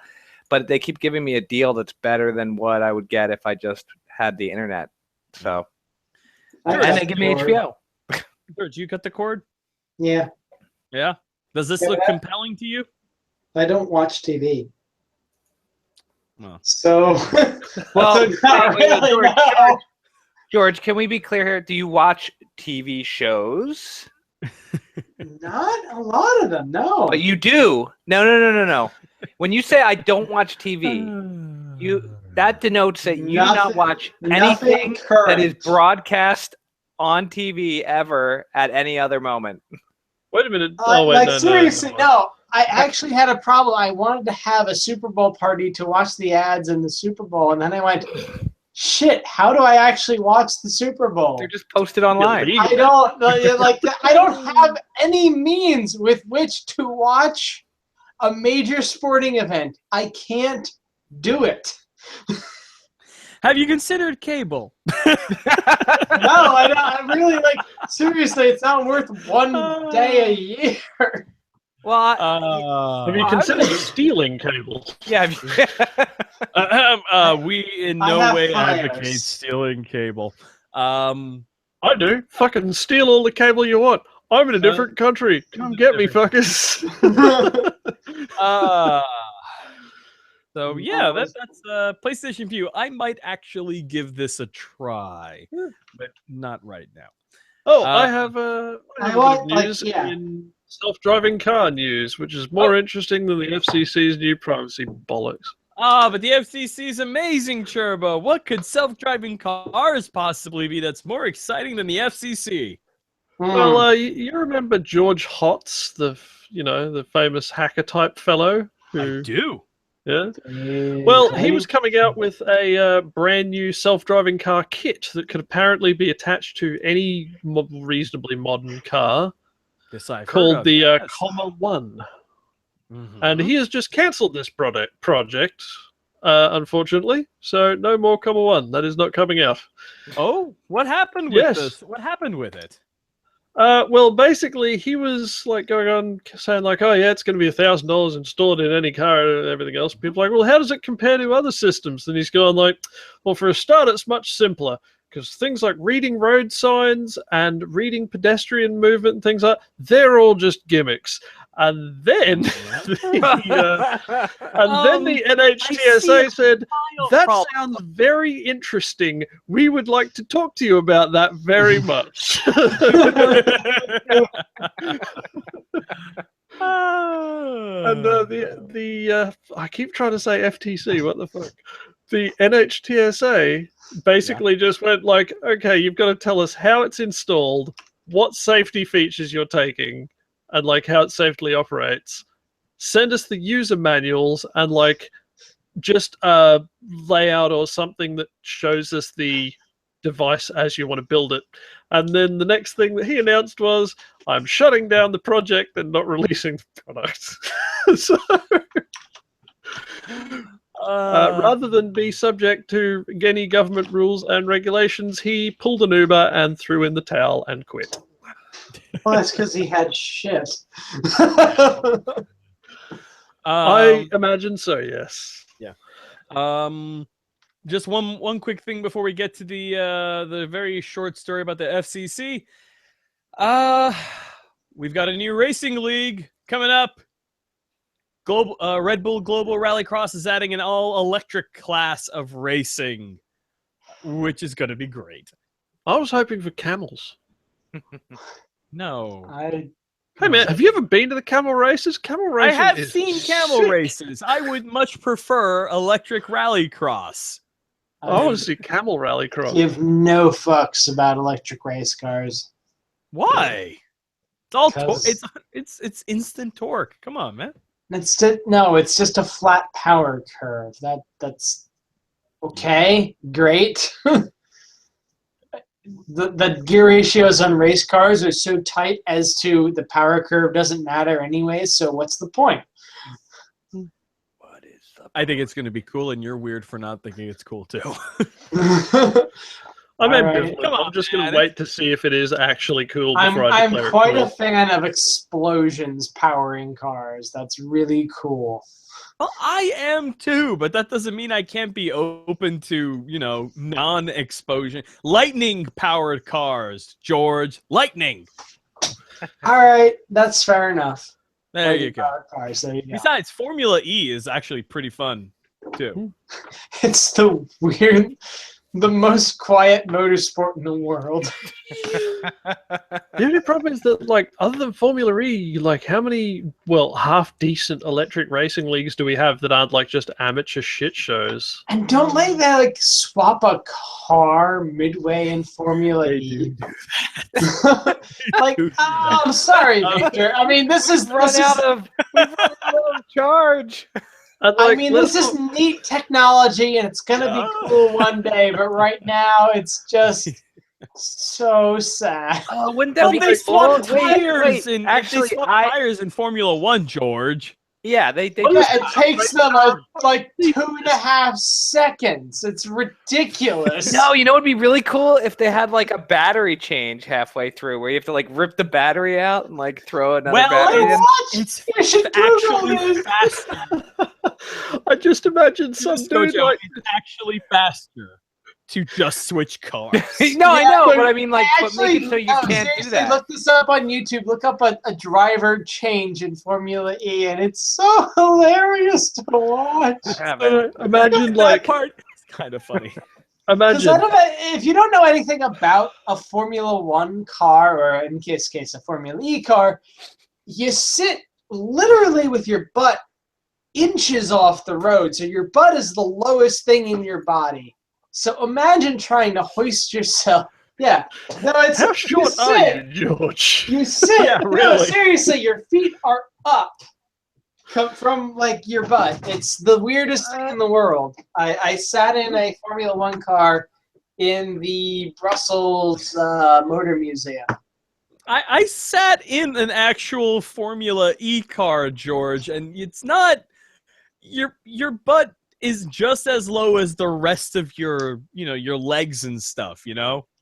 but they keep giving me a deal that's better than what I would get if I just had the internet. So, and they give me HBO. George, you cut the cord? Yeah. Yeah. Does this look compelling to you? I don't watch TV. Well. So, well, really, George, can we be clear here? Do you watch TV shows? Not a lot of them, no. But you do. No. When you say I don't watch TV, that denotes that you do not watch anything that is broadcast on TV ever at any other moment. Wait a minute. Seriously, no. I actually had a problem. I wanted to have a Super Bowl party to watch the ads in the Super Bowl, and then I went, shit, how do I actually watch the Super Bowl? They're just posted online. I don't have any means with which to watch a major sporting event. I can't do it. Have you considered cable? No, I don't. I really seriously, it's not worth one day a year. Well, have you considered stealing cables? Yeah. We in no way advocate stealing cable. I do. Fucking steal all the cable you want. I'm in a different country. Come get me, fuckers. So yeah, that's PlayStation View. I might actually give this a try, but not right now. Oh, I have a bit of news in self-driving car news, which is more interesting than the FCC's new privacy bollocks. But the FCC's amazing, Turbo. What could self-driving cars possibly be that's more exciting than the FCC? Well, you remember George Hotz, the famous hacker type fellow? I do. Yeah. Well, he was coming out with a brand new self-driving car kit that could apparently be attached to any reasonably modern car, called the Comma One. Mm-hmm. And he has just cancelled this project, unfortunately. So no more Comma One. That is not coming out. Oh, what happened with this? What happened with it? Well, basically, he was going on saying oh yeah, it's going to be $1,000 installed in any car and everything else. People are like, well, how does it compare to other systems? And he's going well, for a start, it's much simpler because things like reading road signs and reading pedestrian movement and things they're all just gimmicks. And then, the NHTSA said, that sounds very interesting. We would like to talk to you about that very much. And I keep trying to say FTC, what the fuck? The NHTSA basically just went okay, you've got to tell us how it's installed, what safety features you're taking, and how it safely operates. Send us the user manuals and just a layout or something that shows us the device as you want to build it. And then the next thing that he announced was, I'm shutting down the project and not releasing the product. So, rather than be subject to any government rules and regulations, he pulled an Uber and threw in the towel and quit. Well, that's because he had shit. I imagine so, yes. Just one quick thing before we get to the very short story about the FCC. We've got a new racing league coming up. Red Bull Global Rallycross is adding an all-electric class of racing, which is going to be great. I was hoping for camels. No. Hey man, have you ever been to the camel races? Camel racing. I have seen camel races. I would much prefer electric rallycross. I want to see camel rallycross. Give no fucks about electric race cars. Why? It's all it's instant torque. Come on, man. It's just a flat power curve. That's okay, great. The gear ratios on race cars are so tight as to the power curve doesn't matter anyway, so what's the point? I think it's going to be cool, and you're weird for not thinking it's cool, too. I'm Right. I'm just going to wait to see if it is actually cool before I declare I'm quite it cool. a fan of explosions powering cars. That's really cool. Well, I am too, but that doesn't mean I can't be open to, non-explosion. Lightning-powered cars, George. Lightning. All right, that's fair enough. There you go. Cars, there you go. Besides, Formula E is actually pretty fun, too. It's the most quiet motorsport in the world. The only problem is that, like, other than Formula E, like, how many, half-decent electric racing leagues do we have that aren't, like, just amateur shit shows? And don't they, like, swap a car midway in Formula E? I'm sorry, Victor. I mean, We've run out of charge. This is neat technology, and it's going to be cool one day, but right now it's just so sad. Wouldn't that be they swap tires tires in Formula One, George. Yeah, they it takes them like 2.5 seconds. It's ridiculous. No, you know what would be really cool if they had like a battery change halfway through, where you have to like rip the battery out and like throw another battery in. It's actually faster. I just imagine some dude like it's actually faster to just switch cars. No, I know, but I mean, like, actually, make it so you can't do that. Look this up on YouTube. Look up a driver change in Formula E, and it's so hilarious to watch. Imagine, that like, part is kind of funny. Imagine. I don't know, if you don't know anything about a Formula One car, or in this case, a Formula E car, you sit literally with your butt inches off the road, so your butt is the lowest thing in your body. So imagine trying to hoist yourself. Yeah. No, how short are you, George? You sit. Yeah, really. No, seriously, your feet are up from like your butt. It's the weirdest thing in the world. I sat in a Formula One car in the Brussels Motor Museum. I sat in an actual Formula E car, George, and it's not your butt is just as low as the rest of your legs and stuff,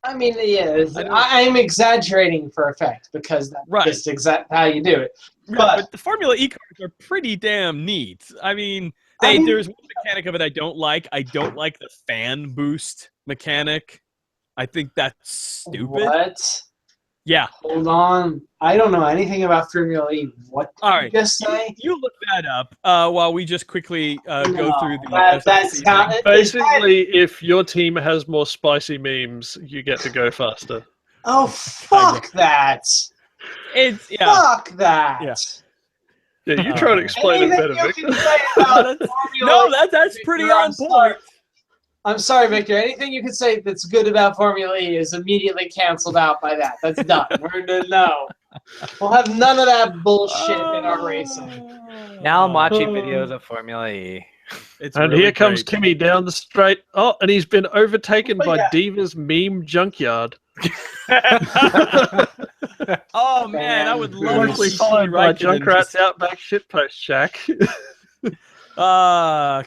I mean, yeah, I'm exaggerating for effect because that's just exactly how you do it. But the Formula E cars are pretty damn neat. I mean, there's one mechanic of it I don't like. I don't like the fan boost mechanic. I think that's stupid. What? Yeah. Hold on. I don't know anything about Formula E. What did you just say? You look that up while we just quickly go through the that's how basically, if your team has more spicy memes, you get to go faster. Oh, fuck that. Fuck that. Yeah, you try to explain it better, Victor. No, that's pretty on point. I'm sorry, Victor. Anything you can say that's good about Formula E is immediately canceled out by that. That's done. No. We'll have none of that bullshit in our racing. Now I'm watching videos of Formula E. And here comes Timmy down the straight. Oh, and he's been overtaken by yeah. Diva's meme junkyard. Oh man, I would love to Closely see followed Kimi by Räikkönen. Junkrat's Outback shitpost shack.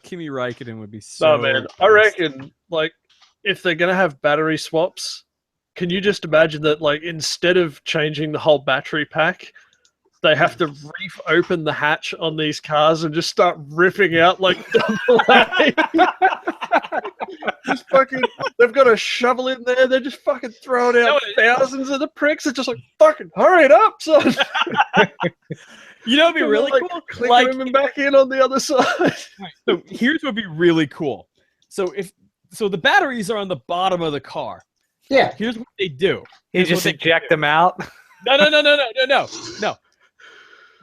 Kimi Räikkönen would be so. No, man. I reckon, like, if they're gonna have battery swaps, can you just imagine that, like, instead of changing the whole battery pack, they have to reef open the hatch on these cars and just start ripping out like double A. Just fucking, they've got a shovel in there. They're just fucking throwing out thousands of the pricks. It's just like, fucking hurry it up, son. You know, it'd be really like, cool. Click Like, them back in on the other side. so here's what would be really cool. So the batteries are on the bottom of the car. Yeah. Here's what they do. You Here's just what they eject do. them out. No.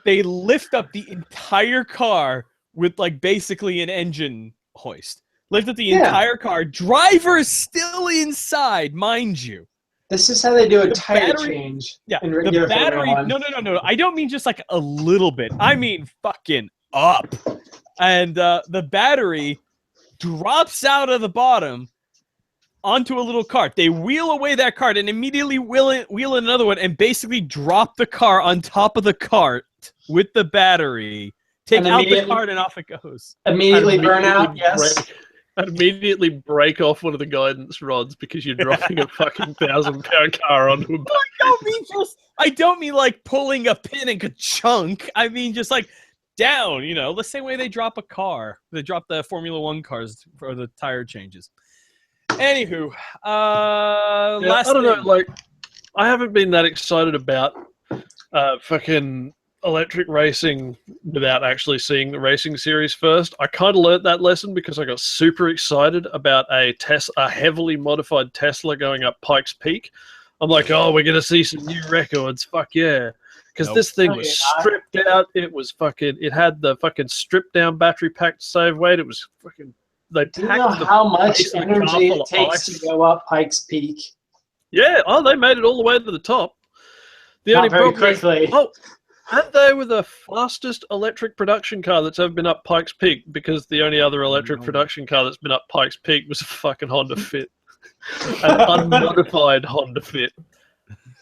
They lift up the entire car with like basically an engine hoist. Lift up the entire car. Driver is still inside, mind you. This is how they do a The tire battery- change. Yeah, in the regular battery. Formula One. No. I don't mean just like a little bit. I mean fucking up. And the battery drops out of the bottom onto a little cart. They wheel away that cart and immediately wheel in another one and basically drop the car on top of the cart with the battery. Take out the cart and off it goes. Immediately burn out, yes. And immediately break off one of the guidance rods because you're dropping a fucking 1,000-pound car onto a I don't mean like pulling a pin and a chunk. I mean just like down, you know, the same way they drop a car. They drop the Formula One cars for the tire changes. Anywho, I last don't know, thing. like, I haven't been that excited about fucking electric racing without actually seeing the racing series first. I kind of learned that lesson because I got super excited about a heavily modified Tesla going up Pikes Peak. I'm like, oh, we're going to see some new records. Fuck yeah. Because this thing was stripped out. It was fucking, it had the fucking stripped down battery pack to save weight. It was fucking, they Do you know how much energy it takes to go up Pikes Peak? Yeah, oh, they made it all the way to the top. The Not only very problem quickly. and they were the fastest electric production car that's ever been up Pikes Peak because the only other electric production car that's been up Pikes Peak was a fucking Honda Fit. An unmodified Honda Fit.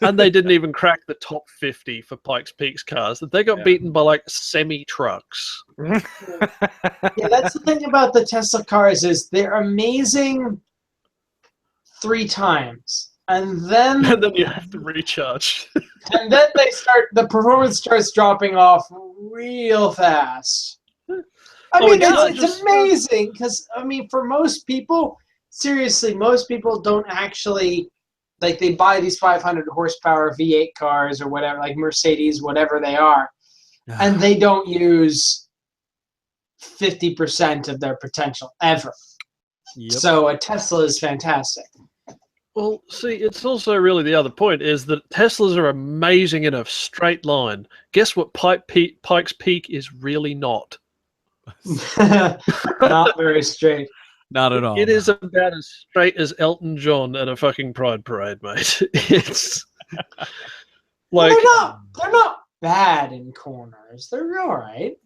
And they didn't even crack the top 50 for Pikes Peak's cars. They got beaten by like semi-trucks. Yeah, that's the thing about the Tesla cars is they're amazing 3 times. And then you have to recharge. and then the performance starts dropping off real fast. I mean, it's amazing because, I mean, for most people, seriously, most people don't actually, like, they buy these 500 horsepower V8 cars or whatever, like Mercedes, whatever they are, and they don't use 50% of their potential ever. Yep. So a Tesla is fantastic. Well, see, it's also really the other point is that Teslas are amazing in a straight line. Guess what Pikes Peak is really not? Not very straight. Not at all. It is about as straight as Elton John at a fucking Pride Parade, mate. It's like they're not bad in corners. They're all right.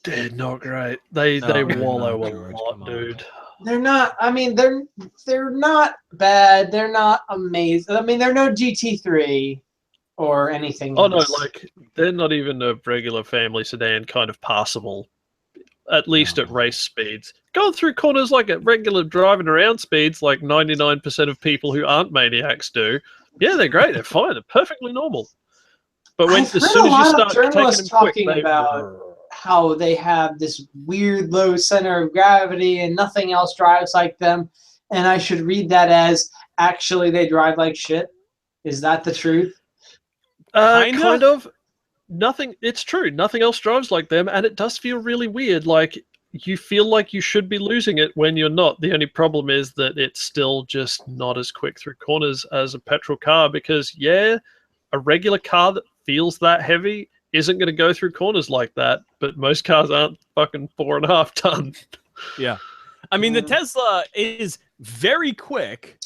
They're not great. They wallow a lot, dude. They're not. I mean, they're not bad. They're not amazing. I mean, they're no GT3 or anything else. Oh no, like they're not even a regular family sedan kind of passable. At least at race speeds. Going through corners like at regular driving around speeds, like 99% of people who aren't maniacs do. Yeah, they're great. They're fine. They're perfectly normal. But as soon as you start taking them talking about how they have this weird low center of gravity and nothing else drives like them, and I should read that as actually they drive like shit. Is that the truth? Kind of. Nothing. It's true. Nothing else drives like them, and it does feel really weird. Like you feel like you should be losing it when you're not. The only problem is that it's still just not as quick through corners as a petrol car because, a regular car that feels that heavy isn't going to go through corners like that, but most cars aren't fucking 4.5 ton. Yeah. I mean, the Tesla is very quick,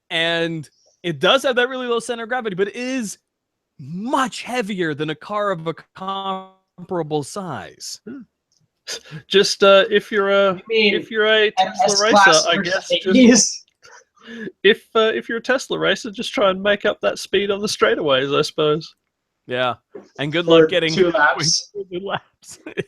and it does have that really low center of gravity, but it is much heavier than a car of a comparable size. Just if you're a Tesla racer, I guess. If you're a Tesla racer, just try and make up that speed on the straightaways, I suppose. Yeah, and good For luck getting 2 laps. 2 laps. Yeah.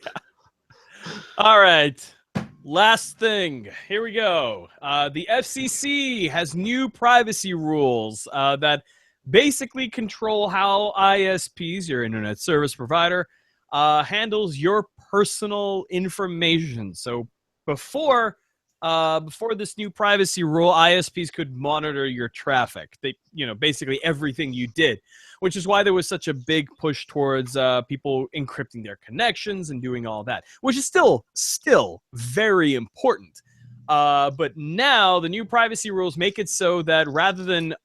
All right. Last thing. Here we go. The FCC has new privacy rules that basically control how ISPs, your internet service provider, handles your personal information. So before this new privacy rule, ISPs could monitor your traffic. They, basically everything you did, which is why there was such a big push towards people encrypting their connections and doing all that, which is still very important. But now the new privacy rules make it so that rather than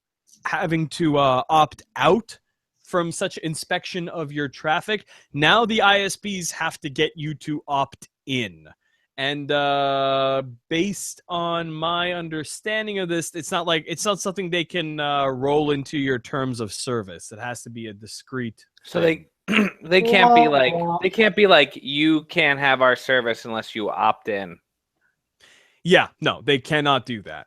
having to opt out from such inspection of your traffic, now the ISPs have to get you to opt in. And based on my understanding of this, it's not something they can roll into your terms of service. It has to be a discrete. So they can't be like you can't have our service unless you opt in. Yeah, no, they cannot do that.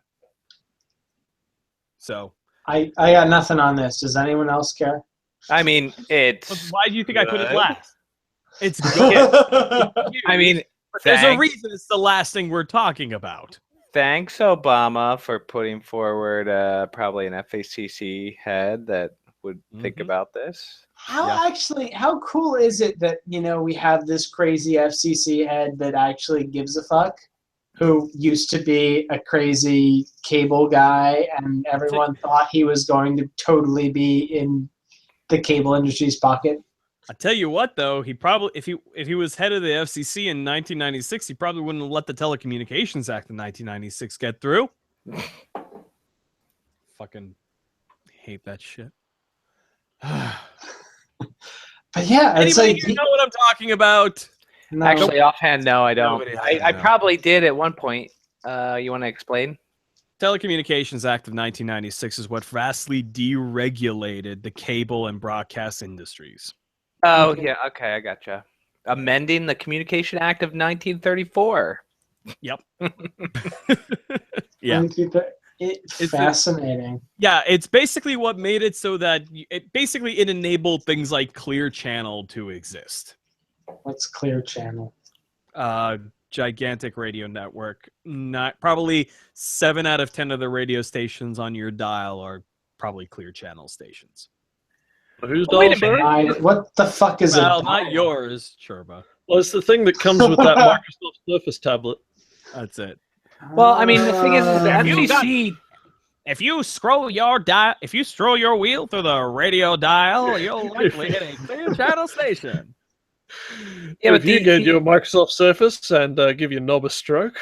So I got nothing on this. Does anyone else care? I mean, it's. why do you think I put it last? It's good. I mean. There's a reason it's the last thing we're talking about. Thanks, Obama, for putting forward probably an FCC head that would think about this. How cool is it that, we have this crazy FCC head that actually gives a fuck, who used to be a crazy cable guy, and everyone thought he was going to totally be in the cable industry's pocket? I tell you what, though, he probably if he was head of the FCC in 1996, he probably wouldn't have let the Telecommunications Act of 1996 get through. Fucking hate that shit. But yeah, it's anybody here know what I'm talking about? No. Actually, offhand, no, I don't. I knows. probably did at one point. You want to explain? Telecommunications Act of 1996 is what vastly deregulated the cable and broadcast industries. Oh, yeah. Okay, I gotcha. Amending the Communication Act of 1934. Yep. Yeah. It's fascinating. It's basically what made it so that it enabled things like Clear Channel to exist. What's Clear Channel? Gigantic radio network. Not probably 7 out of 10 of the radio stations on your dial are probably Clear Channel stations. Whose dial, sorry? What the fuck is it? Well, not yours, Sherba. Well, it's the thing that comes with that Microsoft Surface tablet. That's it. Well, I mean, the thing is the FCC. If you scroll your wheel through the radio dial, you'll likely hit a Clear Channel station. Yeah, but if you get your Microsoft Surface and give your knob a stroke.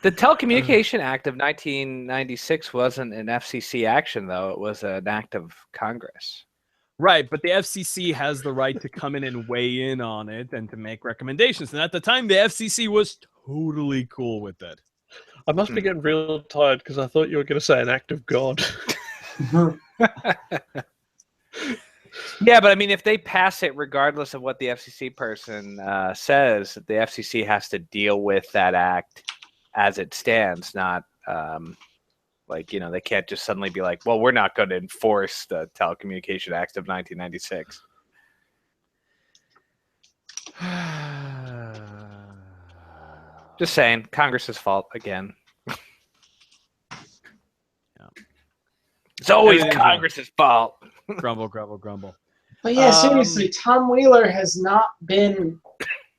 The Telecommunication Act of 1996 wasn't an FCC action, though. It was an act of Congress. Right, but the FCC has the right to come in and weigh in on it and to make recommendations. And at the time, the FCC was totally cool with it. I must be getting real tired because I thought you were going to say an act of God. Yeah, but I mean, if they pass it, regardless of what the FCC person says, the FCC has to deal with that act as it stands, not they can't just suddenly be like, well, we're not going to enforce the Telecommunication Act of 1996. Just saying, Congress's fault again. Yeah. It's always Congress's fault. Grumble, grumble, grumble. But yeah, seriously, Tom Wheeler has not been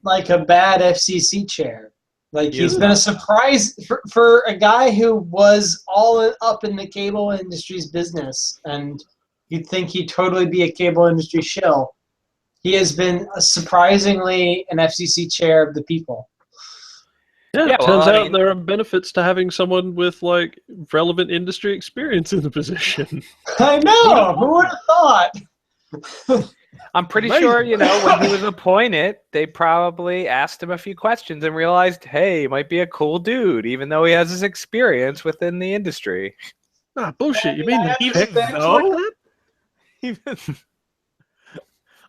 like a bad FCC chair. Like, he's been a surprise for a guy who was all up in the cable industry's business, and you'd think he'd totally be a cable industry shill. He has been surprisingly an FCC chair of the people. Yeah, it turns out there are benefits to having someone with relevant industry experience in the position. I know. Who would have thought? I'm pretty sure, when he was appointed, they probably asked him a few questions and realized, hey, he might be a cool dude, even though he has his experience within the industry. Ah, bullshit. You mean even though?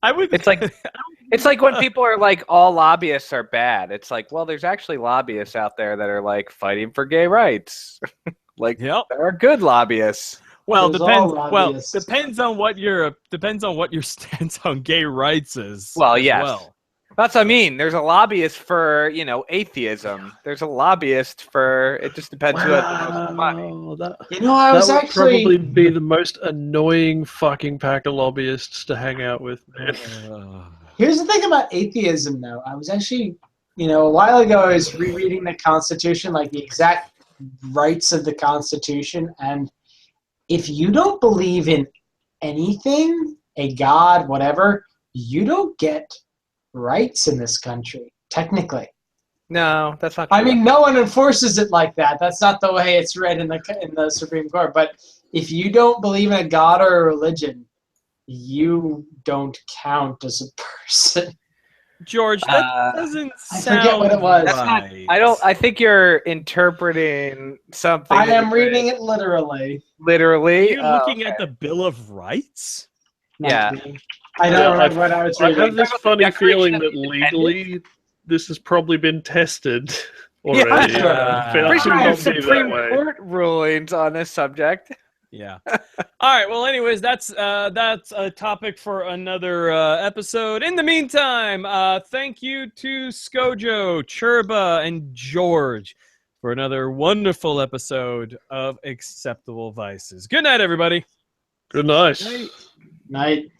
I would. It's like It's like when people are like, all lobbyists are bad. It's like, well, there's actually lobbyists out there that are like fighting for gay rights. Like, there are good lobbyists. Well, There's depends. all Well, lobbyists. depends on what your stance on gay rights is. Well, as yes. well. That's what I mean. There's a lobbyist for, atheism. There's a lobbyist for, it just depends who has the most money. I was that would actually probably be the most annoying fucking pack of lobbyists to hang out with, man. Here's the thing about atheism, though. I was actually, a while ago, I was rereading the Constitution, like the exact rights of the Constitution, and if you don't believe in anything, a god, whatever, you don't get rights in this country, technically. No, that's not true. I mean, no one enforces it like that. That's not the way it's read in the Supreme Court. But if you don't believe in a god or a religion, you don't count as a person. George, that doesn't sound I forget what it was. right. I think you're interpreting something. I am reading it literally. Literally. Are you looking at the Bill of Rights? Yeah. I don't remember what I was I reading. have this funny Declaration feeling of that Independence? legally this has probably been tested already. Yeah. But Pretty it sure should we have not be that Supreme way. Court rulings on this subject. Yeah. All right. Well, anyways, that's a topic for another episode. In the meantime, thank you to Skojo, Churba, and George for another wonderful episode of Acceptable Vices. Good night, everybody. Good night. Night.